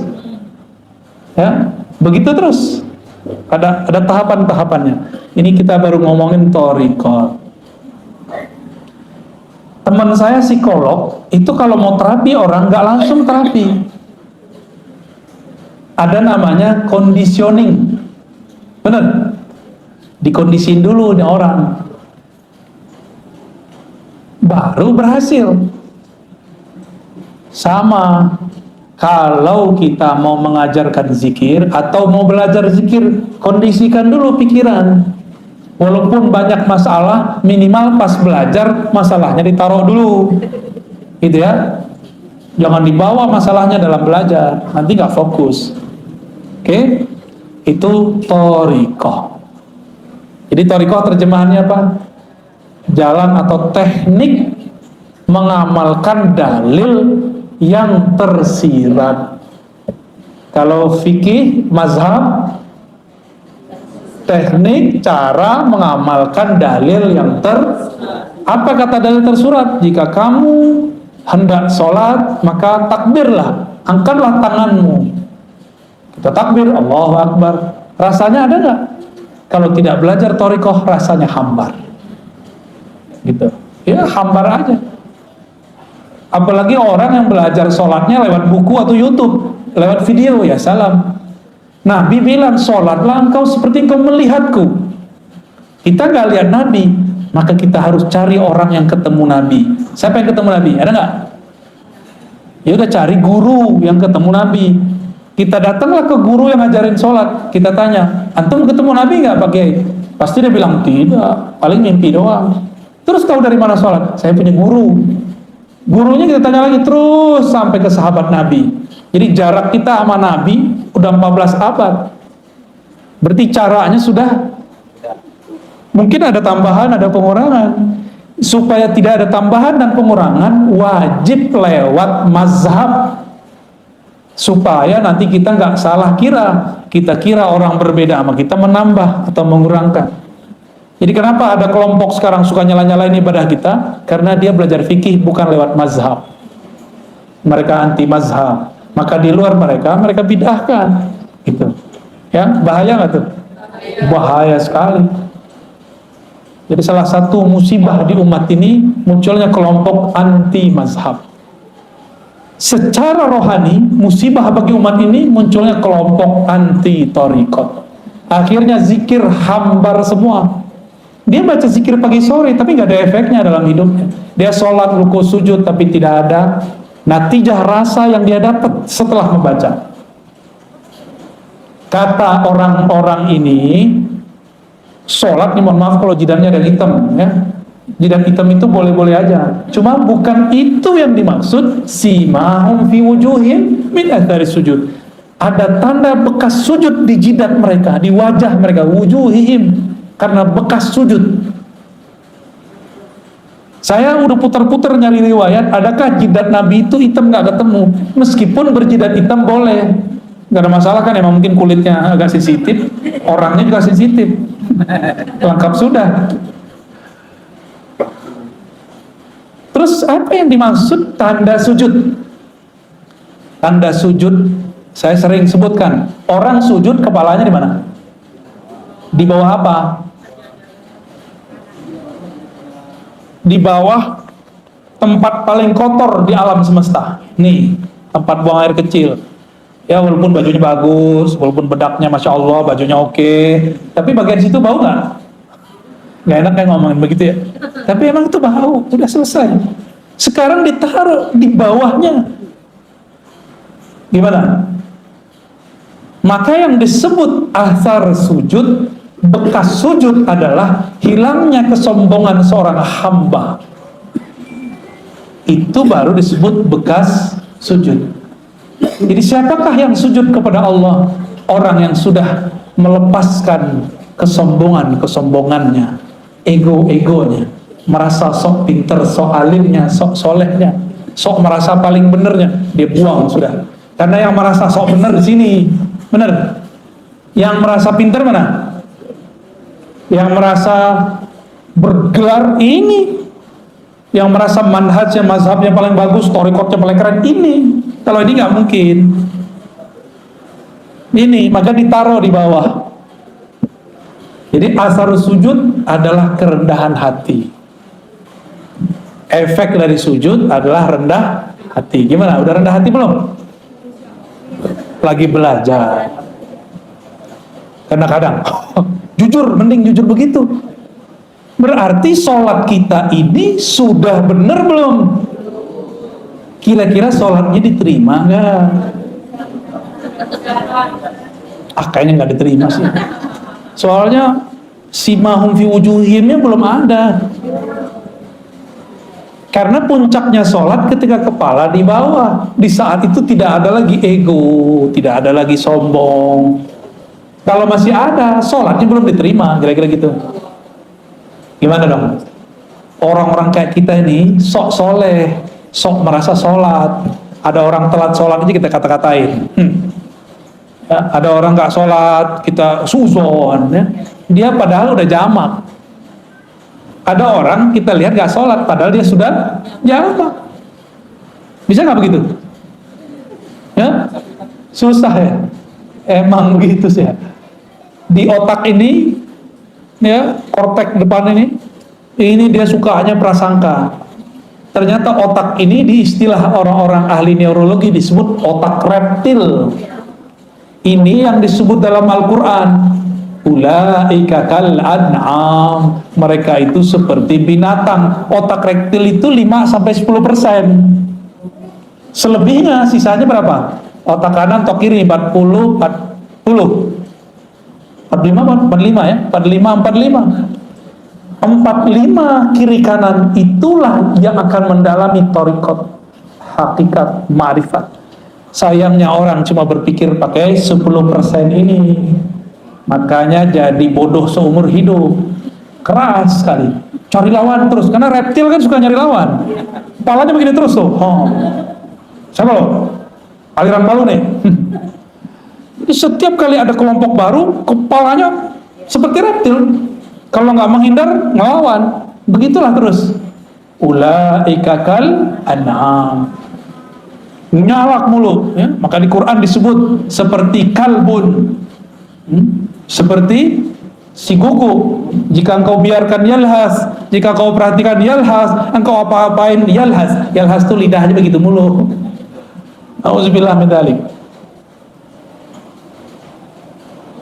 Ya, begitu terus. Ada tahapan-tahapannya. Ini kita baru ngomongin thariqat. Teman saya psikolog itu kalau mau terapi orang nggak langsung terapi. Ada namanya conditioning. Bener? Dikondisin dulu nih orang, baru berhasil. Sama. Kalau kita mau mengajarkan zikir atau mau belajar zikir, kondisikan dulu pikiran. Walaupun banyak masalah, minimal pas belajar masalahnya ditaruh dulu, gitu ya. Jangan dibawa masalahnya dalam belajar, nanti nggak fokus. Oke, itu thariqah. Jadi thariqah terjemahannya apa? Jalan atau teknik mengamalkan dalil yang tersirat. Kalau fikih mazhab, teknik cara mengamalkan dalil yang apa kata dalil tersurat? Jika kamu hendak sholat, maka takbirlah, angkatlah tanganmu. Kita takbir, Allahu Akbar. Rasanya ada nggak? Kalau tidak belajar thariqah, rasanya hambar. Gitu. Ya hambar aja. Apalagi orang yang belajar sholatnya lewat buku atau YouTube, lewat video, ya salam. Nabi bilang, sholatlah engkau seperti engkau melihatku. Kita nggak lihat Nabi, maka kita harus cari orang yang ketemu Nabi. Siapa yang ketemu Nabi? Ada nggak? Ya udah, cari guru yang ketemu Nabi. Kita datanglah ke guru yang ngajarin sholat. Kita tanya, antum ketemu Nabi nggak Pak Kiai? Pasti dia bilang tidak, paling mimpi doang. Terus tahu dari mana sholat? Saya punya guru. Gurunya kita tanya lagi terus sampai ke sahabat Nabi. Jadi jarak kita sama Nabi udah 14 abad. Berarti caranya sudah, mungkin ada tambahan, ada pengurangan. Supaya tidak ada tambahan dan pengurangan, wajib lewat mazhab. Supaya nanti kita nggak salah kira. Kita kira orang berbeda sama kita menambah atau mengurangkan. Jadi kenapa ada kelompok sekarang suka nyala-nyalain ibadah kita? Karena dia belajar fikih bukan lewat mazhab. Mereka anti mazhab. Maka di luar mereka bid'ahkan. Gitu. Ya, bahaya nggak tuh? Bahaya sekali. Jadi salah satu musibah di umat ini munculnya kelompok anti mazhab. Secara rohani, musibah bagi umat ini munculnya kelompok anti thariqat. Akhirnya zikir hambar semua. Dia baca zikir pagi sore tapi nggak ada efeknya dalam hidupnya. Dia sholat, ruku, sujud tapi tidak ada natijah rasa yang dia dapat setelah membaca. Kata orang-orang ini, sholat nih, mohon maaf kalau jidatnya ada hitam ya. Jidat hitam itu boleh-boleh aja. Cuma bukan itu yang dimaksud. Simahum fi wujuhim min athari sujud. Ada tanda bekas sujud di jidat mereka, di wajah mereka, wujuhihim, karena bekas sujud. Saya udah putar-putar nyari riwayat, adakah jidat Nabi itu hitam? Nggak ketemu. Meskipun berjidat hitam boleh, nggak ada masalah kan, emang mungkin kulitnya agak sensitif, orangnya juga sensitif. Lengkap sudah. Terus apa yang dimaksud tanda sujud? Tanda sujud saya sering sebutkan. Orang sujud kepalanya di mana? Di bawah apa? Di bawah tempat paling kotor di alam semesta. Nih, tempat buang air kecil. Ya walaupun bajunya bagus, walaupun bedaknya Masya Allah, bajunya oke, tapi bagian situ bau nggak? Nggak enak kayak ngomongin begitu ya. Tapi emang itu bau, udah selesai. Sekarang ditaruh di bawahnya. Gimana? Maka yang disebut athar sujud, bekas sujud adalah hilangnya kesombongan seorang hamba. Itu baru disebut bekas sujud. Jadi siapakah yang sujud kepada Allah? Orang yang sudah melepaskan kesombongannya, ego-egonya, merasa sok pinter, sok alimnya, sok solehnya, sok merasa paling benernya, dia buang sudah. Karena yang merasa sok bener di sini, bener. Yang merasa pinter mana? Yang merasa bergelar ini, yang merasa manhajnya, mazhabnya paling bagus, thariqatnya paling keren ini. Kalau ini nggak mungkin. Ini maka ditaruh di bawah. Jadi asar sujud adalah kerendahan hati. Efek dari sujud adalah rendah hati. Gimana? Udah rendah hati belum? Lagi belajar. Kadang-kadang jujur, mending jujur begitu. Berarti sholat kita ini sudah benar belum? Kira-kira sholatnya diterima nggak? Kayaknya nggak diterima sih. Soalnya simahum fi wujuhimnya belum ada. Karena puncaknya sholat ketika kepala di bawah. Di saat itu tidak ada lagi ego, tidak ada lagi sombong. Kalau masih ada, sholatnya belum diterima, kira-kira gitu. Gimana dong? Orang-orang kayak kita ini sok soleh, sok merasa sholat. Ada orang telat sholat aja kita kata-katain. Ya, ada orang nggak sholat kita suzon. Ya. Dia padahal udah jamak. Ada orang kita lihat nggak sholat, padahal dia sudah jamak. Bisa nggak begitu? Ya, susah ya. Emang begitu sih. Ya. Di otak ini, ya kortek depan ini dia sukanya prasangka. Ternyata otak ini di istilah orang-orang ahli neurologi disebut otak reptil. Ini yang disebut dalam Al-Quran, Ulaika kal an'am, mereka itu seperti binatang. Otak rektil itu 5-10%. Selebihnya sisanya berapa? Otak kanan, otak kiri 40, 45 ya, 45 kiri kanan, itulah yang akan mendalami thariqat, hakikat, ma'rifat. Sayangnya orang cuma berpikir pakai 10% ini, makanya jadi bodoh seumur hidup. Keras sekali, cari lawan terus, karena reptil kan suka nyari lawan. Kepalanya begini terus tuh. Siapa lo? Aliran Palu nih. Jadi setiap kali ada kelompok baru, kepalanya seperti reptil. Kalau nggak menghindar, ngelawan. Begitulah terus. Ulaika kal an'am, nyalak mulu ya. Maka di Quran disebut seperti kalbun, seperti si gugu. Jika engkau biarkan yalhas, jika kau perhatikan yalhas, engkau apa-apain yalhas. Yalhas itu lidahnya begitu mulu. Auzubillah min dzalik.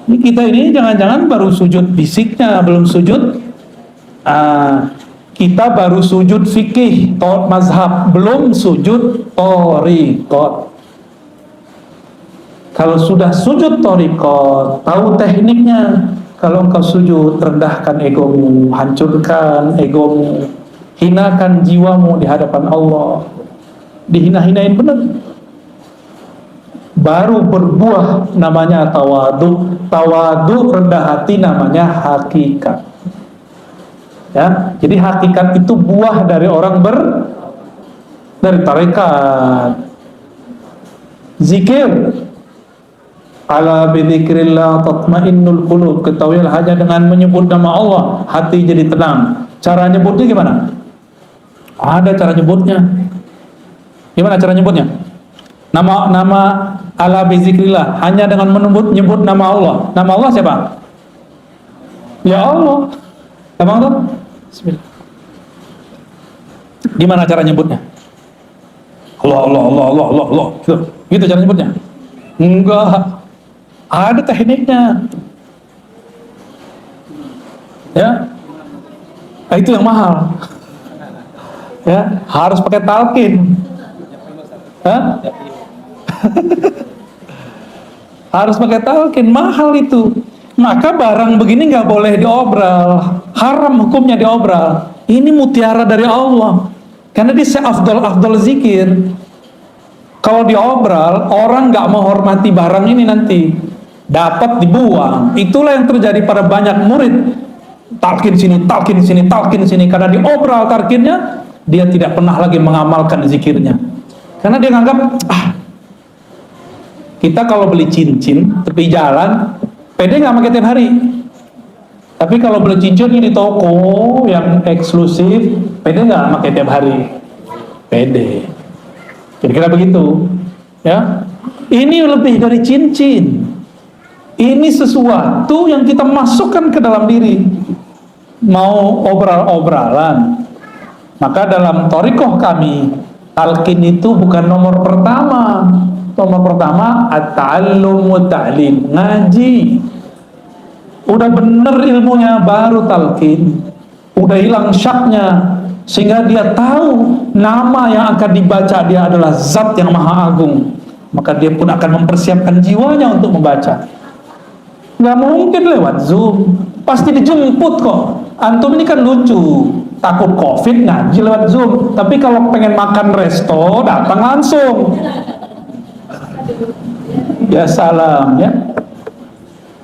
Ini kita ini jangan-jangan baru sujud fisiknya, belum sujud. Kita baru sujud fikih, mazhab, belum sujud thariqat. Kalau sudah sujud thariqat, tahu tekniknya. Kalau engkau sujud, rendahkan egomu, hancurkan egomu, hinakan jiwamu di hadapan Allah. Dihina-hinain benar. Baru berbuah namanya tawadu. Tawadu rendah hati namanya hakikat. Ya, jadi hakikat itu buah dari orang dari tarekat. Zikir. Ala bidzikrillah tatmainnul qulub. Ketahuilah hanya dengan menyebut nama Allah hati jadi tenang. Cara nyebutnya gimana? Ada cara nyebutnya. Gimana cara nyebutnya? Nama ala bidzikrillah, hanya dengan menyebut nama Allah. Nama Allah siapa? Ya Allah. Gampang tuh? Bismillah. Gimana cara nyebutnya? Allah. Gitu cara nyebutnya? Enggak. Ada tekniknya. Ya. Itu yang mahal. Ya, harus pakai talqin. Hah? Harus pakai talqin, mahal itu. Maka barang begini nggak boleh diobral, haram hukumnya diobral. Ini mutiara dari Allah, karena dia seafdol zikir. Kalau diobral, orang nggak menghormati barang ini nanti, dapat dibuang. Itulah yang terjadi pada banyak murid. Talqin sini, karena diobral talqinnya, dia tidak pernah lagi mengamalkan zikirnya. Karena dia nganggap, kita kalau beli cincin tepi jalan, pede nggak pakai tiap hari. Tapi kalau beli cincin ini di toko yang eksklusif, pede nggak pakai tiap hari? Pede. Kira-kira begitu, ya. Ini lebih dari cincin. Ini sesuatu yang kita masukkan ke dalam diri. Mau obral-obralan. Maka dalam thariqah kami, talqin itu bukan nomor pertama. Nomor pertama at-ta'allum wa ta'lim, ngaji. Udah bener ilmunya baru talqin. Udah hilang syaknya, sehingga dia tahu nama yang akan dibaca dia adalah zat yang maha agung. Maka dia pun akan mempersiapkan jiwanya untuk membaca. Nggak mungkin lewat Zoom, pasti dijemput kok. Antum ini kan lucu, takut COVID ngaji lewat Zoom. Tapi kalau pengen makan resto, datang langsung. Ya salam ya.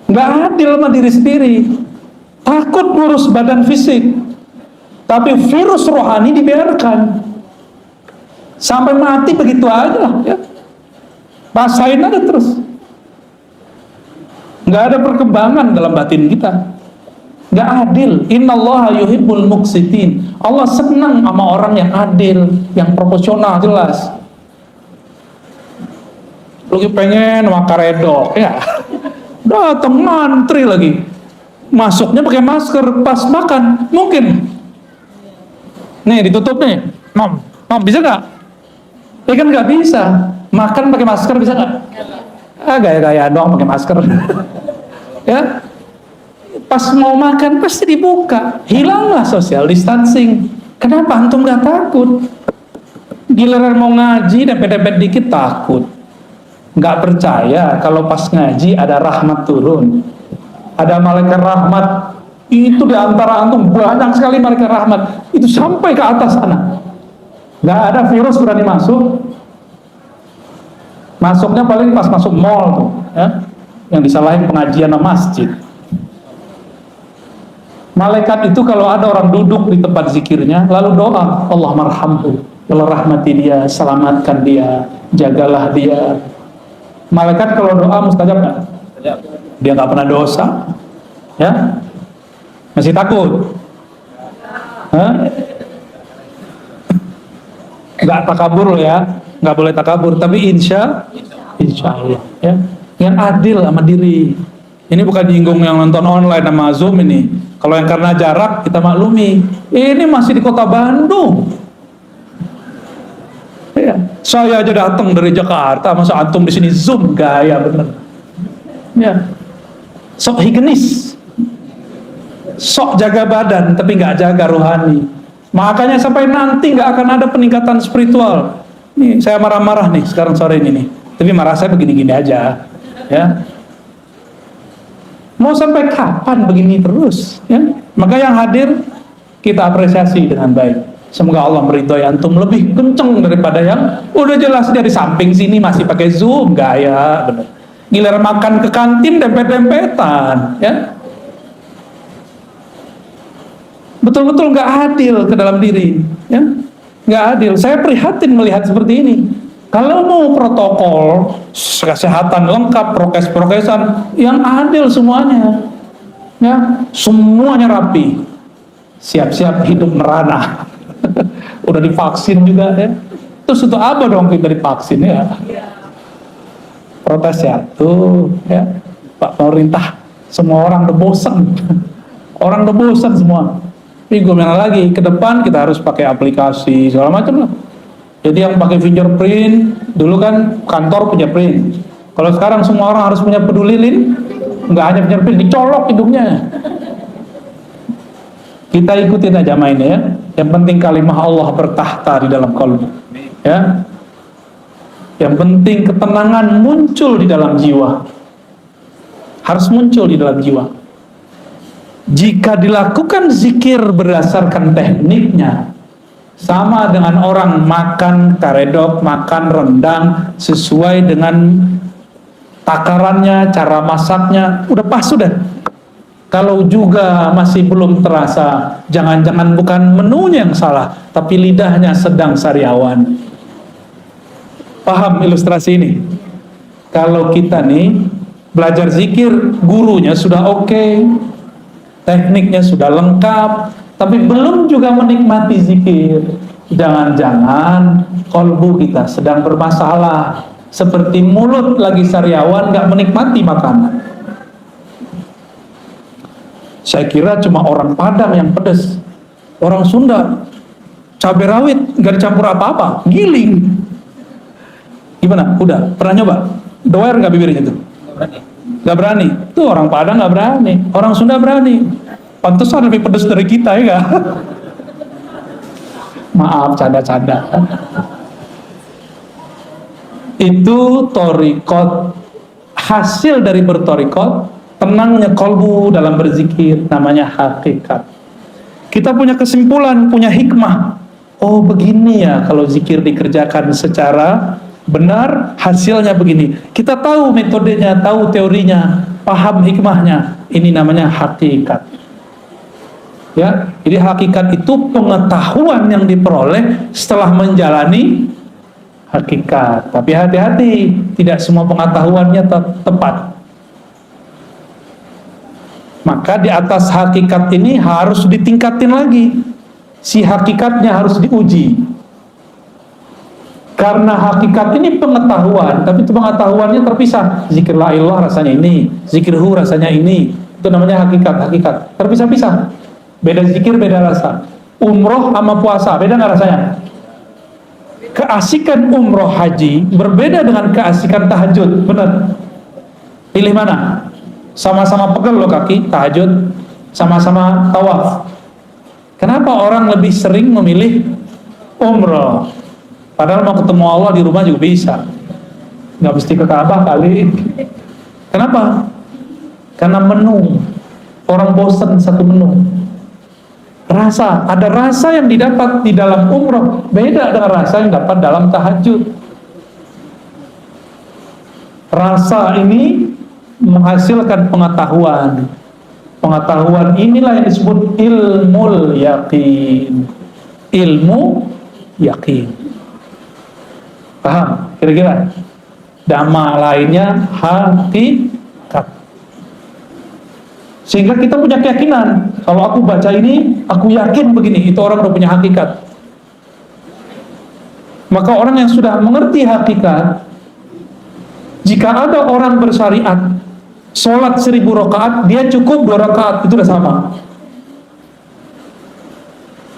Nggak adil sama diri sendiri. Takut ngurus badan fisik, tapi virus rohani dibiarkan sampai mati begitu aja lah ya. Basahin aja terus. Nggak ada perkembangan dalam batin kita. Nggak adil. Innallaha yuhibbul muqsitin. Allah senang sama orang yang adil, yang proporsional, jelas. Lagi pengen makan redok ya, datang ngantri lagi, masuknya pakai masker, pas makan mungkin nih ditutup nih, nom bisa nggak? Ya kan nggak bisa. Makan pakai masker bisa nggak? Gaya-gaya doang pakai masker. Ya, Pas mau makan pasti dibuka, hilanglah social distancing. Kenapa antum gak takut? Giliran mau ngaji dempet-dempet dikit takut. Gak percaya kalau pas ngaji ada rahmat turun, ada malaikat rahmat. Itu di antara antum banyak sekali malaikat rahmat, itu sampai ke atas sana. Gak ada virus berani masuk. Masuknya paling pas masuk mall tuh, ya, yang disalahin pengajian masjid. Malaikat itu kalau ada orang duduk di tempat zikirnya lalu doa, Allah marhamhu, Allah rahmati dia, selamatkan dia, jagalah dia. Malaikat kalau doa mustajab nggak? Dia nggak pernah dosa, ya? Masih takut? Nggak takabur ya, nggak boleh takabur, tapi insya Allah, ya, yang adil sama diri. Ini bukan nyinggung yang nonton online sama Zoom ini. Kalau yang karena jarak kita maklumi. Ini masih di kota Bandung. Ya, saya aja datang dari Jakarta, masa antum di sini Zoom, gaya bener. Ya, sok higienis, sok jaga badan, tapi nggak jaga rohani. Makanya sampai nanti nggak akan ada peningkatan spiritual. Nih, saya marah-marah nih sekarang sore ini nih. Tapi marah saya begini-gini aja, ya. Mau sampai kapan begini terus, ya? Maka yang hadir kita apresiasi dengan baik. Semoga Allah meridhoi antum lebih kenceng daripada yang udah jelas dari samping sini masih pakai Zoom, gaya bener. Giliran makan ke kantin dempet-dempetan, ya. Betul-betul nggak adil ke dalam diri, ya. Nggak adil. Saya prihatin melihat seperti ini. Kalau mau protokol kesehatan lengkap, prokes-prokesan yang adil semuanya, ya, semuanya rapi, siap-siap hidup merana. Udah divaksin juga, ya. Terus itu apa dong kita divaksin, ya? Protes ya, tuh, ya, Pak pemerintah, semua orang udah bosan, orang udah bosan semua. Tapi gue bilang lagi, ke depan kita harus pakai aplikasi segala macam lah. Jadi yang pakai fingerprint, dulu kan kantor punya print. Kalau sekarang semua orang harus punya peduli link, nggak hanya fingerprint, dicolok hidungnya. Kita ikutin aja mainnya, ya. Yang penting kalimah Allah bertahta di dalam kalbu, ya. Yang penting ketenangan muncul di dalam jiwa. Harus muncul di dalam jiwa. Jika dilakukan zikir berdasarkan tekniknya, sama dengan orang makan karedok, makan rendang sesuai dengan takarannya, cara masaknya, udah pas sudah. Kalau juga masih belum terasa, jangan-jangan bukan menunya yang salah, tapi lidahnya sedang sariawan. Paham ilustrasi ini? Kalau kita nih belajar zikir, gurunya sudah oke, tekniknya sudah lengkap, tapi belum juga menikmati zikir, jangan-jangan kolbu kita sedang bermasalah, seperti mulut lagi sariawan gak menikmati makanan. Saya kira cuma orang Padang yang pedas, orang Sunda cabai rawit gak dicampur apa-apa, giling. Gimana? Udah pernah nyoba? Doer gak bibirnya tuh? Gak berani. Tuh orang Padang gak berani, orang Sunda berani. Pantesan lebih pedas dari kita, ya gak? Maaf, canda-canda. Itu torikot. Hasil dari bertorikot, tenangnya kolbu dalam berzikir, namanya hakikat. Kita punya kesimpulan, punya hikmah. Oh begini ya kalau zikir dikerjakan secara benar, hasilnya begini. Kita tahu metodenya, tahu teorinya, paham hikmahnya. Ini namanya hakikat. Ya, jadi hakikat itu pengetahuan yang diperoleh setelah menjalani hakikat. Tapi hati-hati, tidak semua pengetahuannya tepat. Maka di atas hakikat ini harus ditingkatin lagi. Si hakikatnya harus diuji. Karena hakikat ini pengetahuan, tapi itu pengetahuannya terpisah. Zikir la ilah rasanya ini, zikir hu rasanya ini. Itu namanya hakikat. Terpisah-pisah. Beda zikir, beda rasa. Umroh sama puasa, beda nggak rasanya? Keasikan umroh haji berbeda dengan keasikan tahajud, benar? Pilih mana? sama-sama pegel loh kaki, tahajud, sama-sama tawaf. Kenapa orang lebih sering memilih umrah? Padahal mau ketemu Allah di rumah juga bisa. Nggak mesti ke Ka'bah kali. Kenapa? Karena menu. Orang bosan satu menu. Rasa, ada rasa yang didapat di dalam umrah beda dengan rasa yang dapat dalam tahajud. Rasa ini menghasilkan pengetahuan. Pengetahuan inilah yang disebut ilmul yaqin. Ilmu yakin. Paham? Kira-kira? Dhamma lainnya hakikat. Sehingga kita punya keyakinan, kalau aku baca ini, aku yakin begini, itu orang udah punya hakikat. Maka orang yang sudah mengerti hakikat, jika ada orang bersyariat sholat 1000 rakaat, dia cukup 2 rakaat, itu udah sama.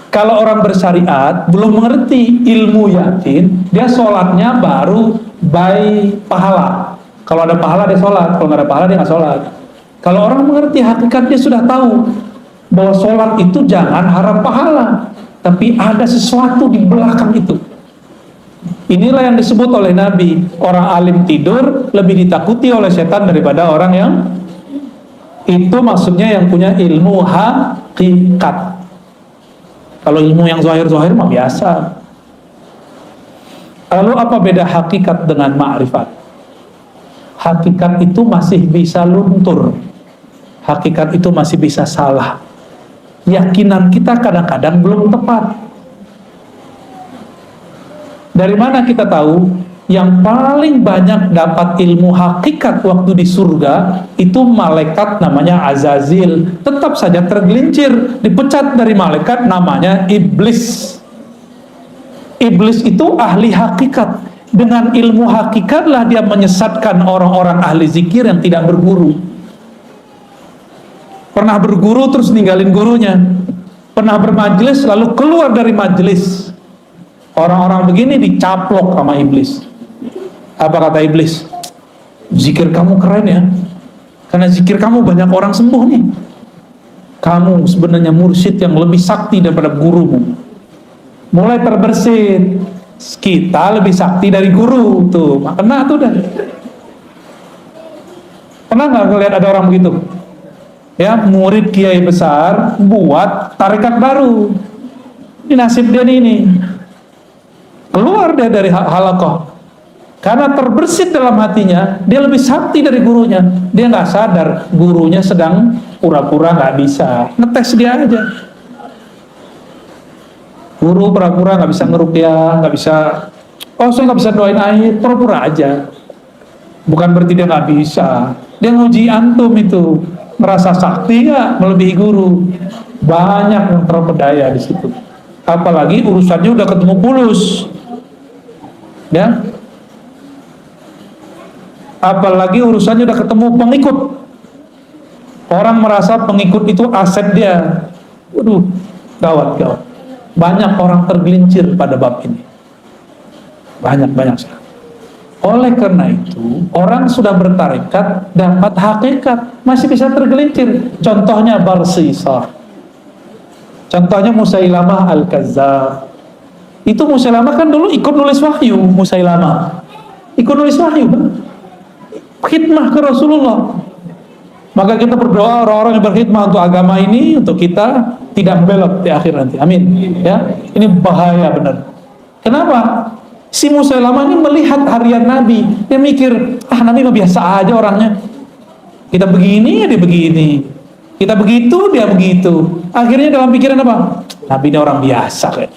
Kalau orang bersyariat belum mengerti ilmu yakin, dia sholatnya baru by pahala. Kalau ada pahala dia sholat, kalau nggak ada pahala dia nggak sholat. Kalau orang mengerti hakikat, dia sudah tahu bahwa sholat itu jangan harap pahala, tapi ada sesuatu di belakang itu. Inilah yang disebut oleh Nabi, orang alim tidur lebih ditakuti oleh setan daripada orang yang itu, maksudnya yang punya ilmu hakikat. Kalau ilmu yang zahir-zahir mah biasa. Lalu apa beda hakikat dengan ma'rifat? Hakikat itu masih bisa luntur. Hakikat itu masih bisa salah. Yakinan kita kadang-kadang belum tepat. Dari mana kita tahu? Yang paling banyak dapat ilmu hakikat waktu di surga itu malaikat namanya Azazil. Tetap saja tergelincir, dipecat dari malaikat namanya iblis. Iblis itu ahli hakikat. Dengan ilmu hakikatlah dia menyesatkan orang-orang ahli zikir yang tidak berguru. Pernah berguru terus ninggalin gurunya. Pernah bermajelis lalu keluar dari majelis. Orang-orang begini dicaplok sama iblis. Apa kata iblis? Zikir kamu keren ya, karena zikir kamu banyak orang sembuh nih. Kamu sebenarnya mursyid yang lebih sakti daripada gurumu. Mulai terbersit. Kita lebih sakti dari guru tuh. Kena tuh dah. Pernah nggak ngeliat ada orang begitu? Ya, murid kiai besar buat tarekat baru. Ini nasib dia ini. Keluar dia dari halaqah. Karena terbersit dalam hatinya, dia lebih sakti dari gurunya. Dia nggak sadar gurunya sedang pura-pura nggak bisa. Ngetes dia aja. Guru pura-pura nggak bisa ngeruqyah, nggak bisa. Oh, saya nggak bisa doain air, pura-pura aja. Bukan berarti dia nggak bisa. Dia nguji antum itu. Merasa sakti nggak melebihi guru. Banyak yang terpedaya di situ. Apalagi urusannya udah ketemu pulus. Ya. Apalagi urusannya udah ketemu pengikut. Orang merasa pengikut itu aset dia. Waduh, gawat. Banyak orang tergelincir pada bab ini. Banyak sekali. Oleh karena itu, orang sudah bertarekat dapat hakikat, masih bisa tergelincir. Contohnya Barsisah. Contohnya Musailamah Al-Kazzab. Itu Musailamah kan dulu ikut nulis wahyu. Musailamah ikut nulis wahyu kan? Khidmah ke Rasulullah. Maka kita berdoa orang-orang yang berkhidmah untuk agama ini, untuk kita tidak belok di akhir nanti. Amin. Ya, ini bahaya benar. Kenapa? Si Musailamah ini melihat harian Nabi, dia mikir, Nabi mah biasa aja orangnya. Kita begini, dia begini. Kita begitu, dia begitu. Akhirnya dalam pikiran apa? Nabi ini orang biasa kayak.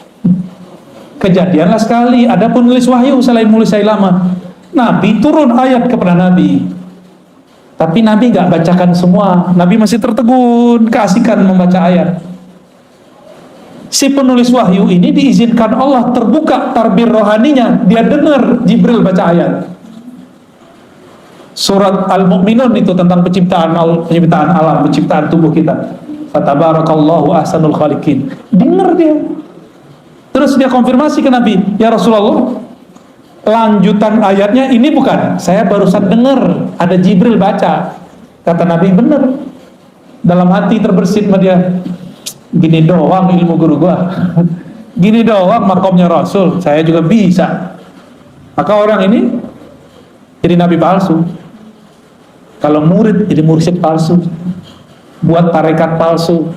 Kejadianlah sekali, ada penulis wahyu selain Musailamah. Nabi turun ayat kepada Nabi, tapi Nabi gak bacakan semua. Nabi masih tertegun, keasikan membaca ayat. Si penulis wahyu ini diizinkan Allah terbuka tarbir rohaninya, dia dengar Jibril baca ayat. Surat Al-Mu'minun itu tentang penciptaan alam, penciptaan tubuh kita. Fatabarakallahu ahsanul khaliqin. Dengar dia. Terus dia konfirmasi ke Nabi, ya Rasulullah, lanjutan ayatnya ini bukan, saya barusan dengar ada Jibril baca, Kata Nabi, bener. Dalam hati terbersit sama dia, gini doang ilmu guru gua, gini doang makomnya Rasul, saya juga bisa. Maka orang ini jadi nabi palsu. Kalau murid jadi mursyid palsu, buat tarekat palsu,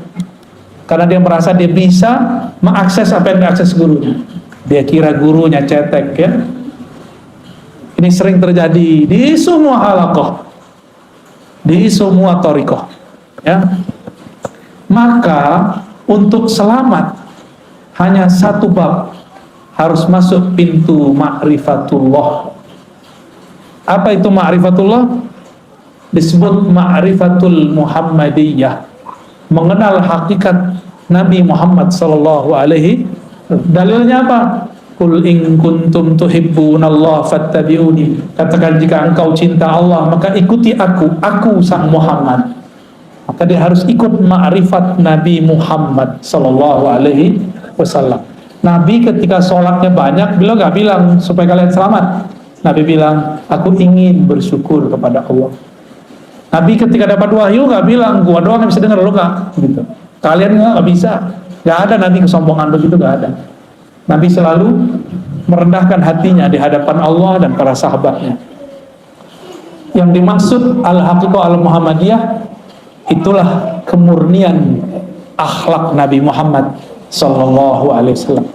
karena dia merasa dia bisa mengakses apa yang diakses gurunya. Dia kira gurunya cetek, ya. Ini sering terjadi di semua halaqah, di semua thariqah, ya. Maka untuk selamat hanya satu bab, harus masuk pintu ma'rifatullah. Apa itu ma'rifatullah? Disebut ma'rifatul Muhammadiyah, mengenal hakikat Nabi Muhammad sallallahu alaihi. Dalilnya apa? Qul in kuntum tuhibbunallah fattabi'uni. Katakan jika engkau cinta Allah maka ikuti aku sang Muhammad. Maka dia harus ikut ma'rifat Nabi Muhammad sallallahu alaihi wasallam. Nabi ketika sholatnya banyak, beliau gak bilang supaya kalian selamat. Nabi bilang, aku ingin bersyukur kepada Allah. Nabi ketika dapat wahyu gak bilang, gua doang yang bisa dengar, lo gak gitu. Kalian gak bisa. Gak ada Nabi kesombongan begitu, gak ada. Nabi selalu merendahkan hatinya di hadapan Allah dan para sahabatnya. Yang dimaksud al-haqiqah al-Muhammadiyah, itulah kemurnian akhlak Nabi Muhammad sallallahu alaihi wasallam,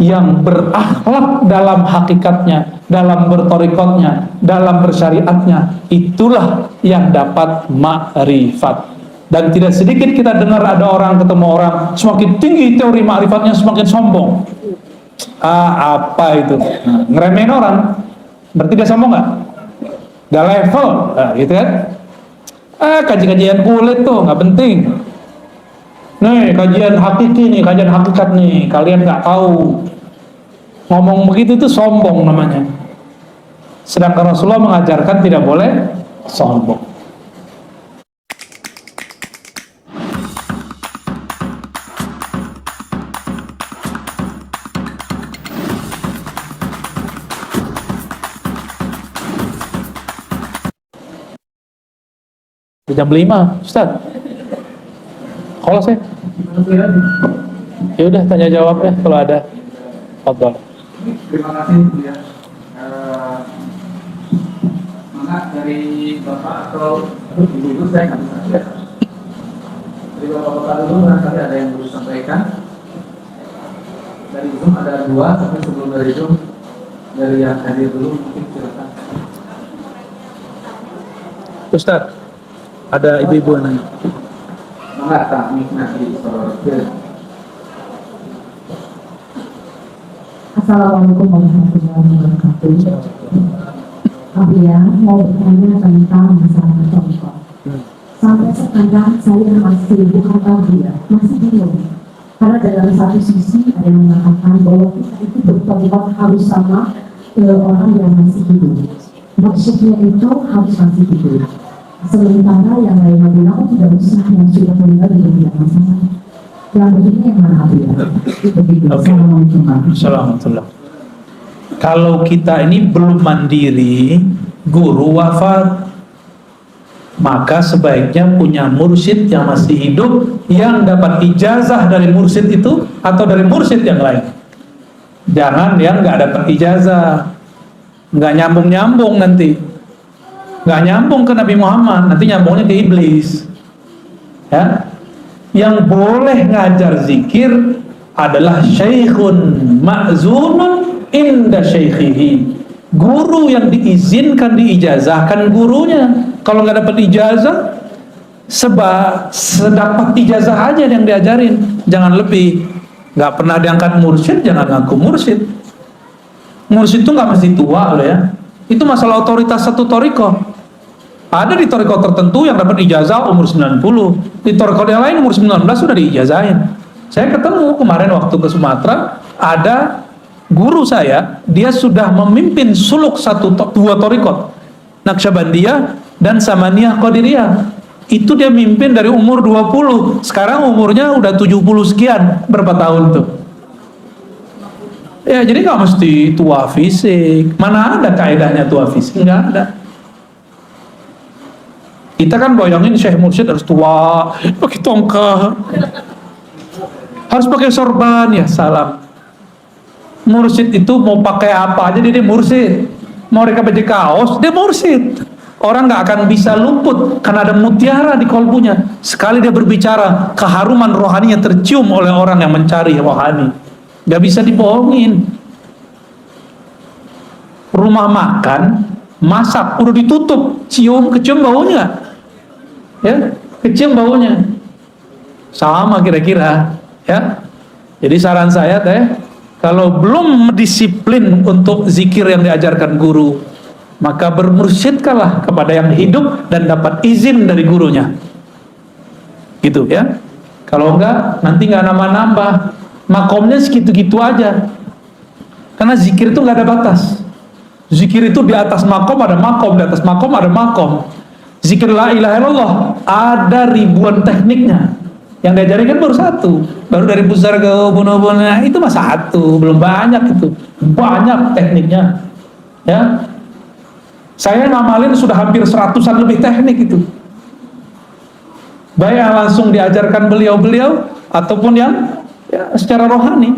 yang berakhlak dalam hakikatnya, dalam bertorikotnya, dalam bersyariatnya. Itulah yang dapat ma'rifat. Dan tidak sedikit kita dengar ada orang ketemu orang, semakin tinggi teori ma'rifatnya semakin sombong. Apa itu? Ngeremehin orang, berarti dia sombong gak? Gak level, gitu kan? Kajian kulit tuh nggak penting. Nih kajian hakiki nih, kajian hakikat nih, kalian nggak tahu. Ngomong begitu tuh sombong namanya. Sedangkan Rasulullah mengajarkan tidak boleh sombong. Jam 5, Ustaz. Kalau saya, ya udah tanya jawab ya kalau ada. Fadhal. Terima kasih ya. Mana dari Bapak atau Ibu saya nggak bisa lihat. Dari Bapak dulu barangkali ada yang perlu sampaikan. Dari Zoom ada 2, tapi sebelum dari Zoom dari yang hadir dulu mungkin silakan. Ustaz, ada ibu-ibu yang nanya. Enggak, tak nikmati sorot. Assalamualaikum warahmatullahi wabarakatuh. Abu ya, mau bertanya tentang masalah contoh. Sampai sekarang saya masih bukan tahu ya, masih bingung. Karena dalam satu sisi ada yang mengatakan bahwa kita itu bertobat harus sama orang yang masih hidup. Maksudnya itu harus masih hidup. Sementara yang lain bilang tidak usah, yang sudah meninggal tidak masalah. Yang begini yang mana Abu ya? Begitu. Assalamualaikum. Kalau kita ini belum mandiri, guru wafat, maka sebaiknya punya mursyid yang masih hidup, yang dapat ijazah dari mursyid itu atau dari mursyid yang lain. Jangan yang nggak dapat ijazah, nggak nyambung nanti. Nggak nyambung ke Nabi Muhammad, nanti nyambungnya ke iblis. Ya, yang boleh ngajar zikir adalah syekhun ma'zunun inda syeikhihi, guru yang diizinkan diijazahkan gurunya. Kalau nggak dapat ijazah, sedapat ijazah aja yang diajarin, jangan lebih. Nggak pernah diangkat mursyid, jangan ngaku mursyid. Mursyid itu nggak mesti tua loh ya. Itu masalah otoritas satu thariqah. Ada di thariqah tertentu yang dapat ijazah umur 90, di thariqah yang lain umur 19 sudah diijazahin. Saya ketemu kemarin waktu ke Sumatera, ada guru saya, dia sudah memimpin suluk dua thariqah, Naqsyabandiyah dan Samaniyah Qadiriyah. Itu dia mimpin dari umur 20, sekarang umurnya udah 70 sekian, berapa tahun tuh? Ya, jadi nggak mesti tua fisik. Mana ada kaedahnya tua fisik? Nggak ada. Kita kan bayangin Syekh Mursyid harus tua, pakai tongkat, harus pakai sorban, ya salam. Mursyid itu mau pakai apa aja dia mursyid. Mau mereka pakai kaos, dia mursyid. Orang nggak akan bisa luput karena ada mutiara di kolbunya. Sekali dia berbicara, keharuman rohaninya tercium oleh orang yang mencari rohani. Nggak bisa dibohongin. Rumah makan, masak, udah ditutup, kecium baunya, ya, kecium baunya. Sama kira-kira, ya. Jadi saran saya teh, kalau belum disiplin untuk zikir yang diajarkan guru, maka bermursyidkanlah kepada yang hidup dan dapat izin dari gurunya. Gitu ya. Kalau enggak, nanti nggak nambah-nambah. Makomnya segitu-gitu aja. Karena zikir itu nggak ada batas. Zikir itu di atas makom ada makom, di atas makom ada makom. Zikir la ilaha illallah ada ribuan tekniknya. Yang diajarin kan baru satu, baru dari pusar ke bunuh-bunuh itu mah satu, belum banyak itu, banyak tekniknya, ya. Saya ngamalin sudah hampir 100-an lebih teknik itu, baik yang langsung diajarkan beliau-beliau ataupun yang ya, secara rohani.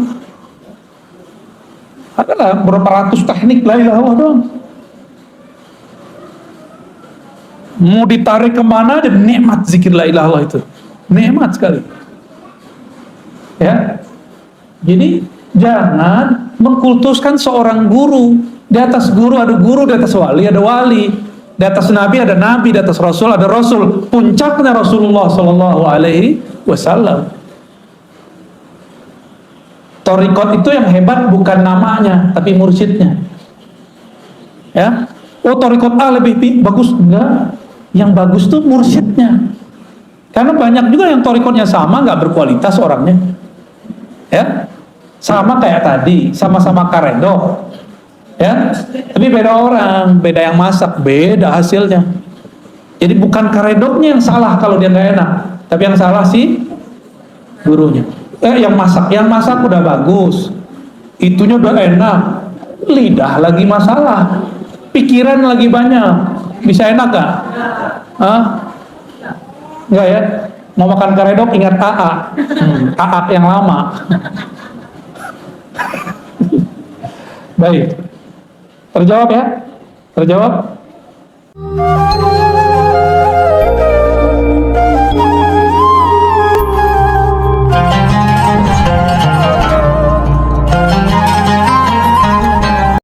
Adalah berapa ratus teknik la ilaha illallah doang. Mau ditarik kemana dan nikmat zikir la ilaha illallah itu. Nikmat sekali, ya. Jadi jangan mengkultuskan seorang guru. Di atas guru ada guru, di atas wali ada wali, di atas nabi ada nabi, di atas rasul ada rasul. Puncaknya Rasulullah Shallallahu Alaihi Wasallam. Torikot itu yang hebat bukan namanya, tapi mursyidnya. Ya, oh torikot A lebih bagus, enggak. Yang bagus tuh mursyidnya. Karena banyak juga yang torikotnya sama, nggak berkualitas orangnya, ya, sama kayak tadi, sama-sama karedok, ya, tapi beda orang, beda yang masak, beda hasilnya. Jadi bukan karedoknya yang salah kalau dia nggak enak, tapi yang salah sih gurunya. Yang masak udah bagus, itunya udah enak, lidah lagi masalah, pikiran lagi banyak, bisa enak gak? Enggak ya, mau makan karedok ingat AA, AA yang lama. Baik, terjawab ya? Terjawab?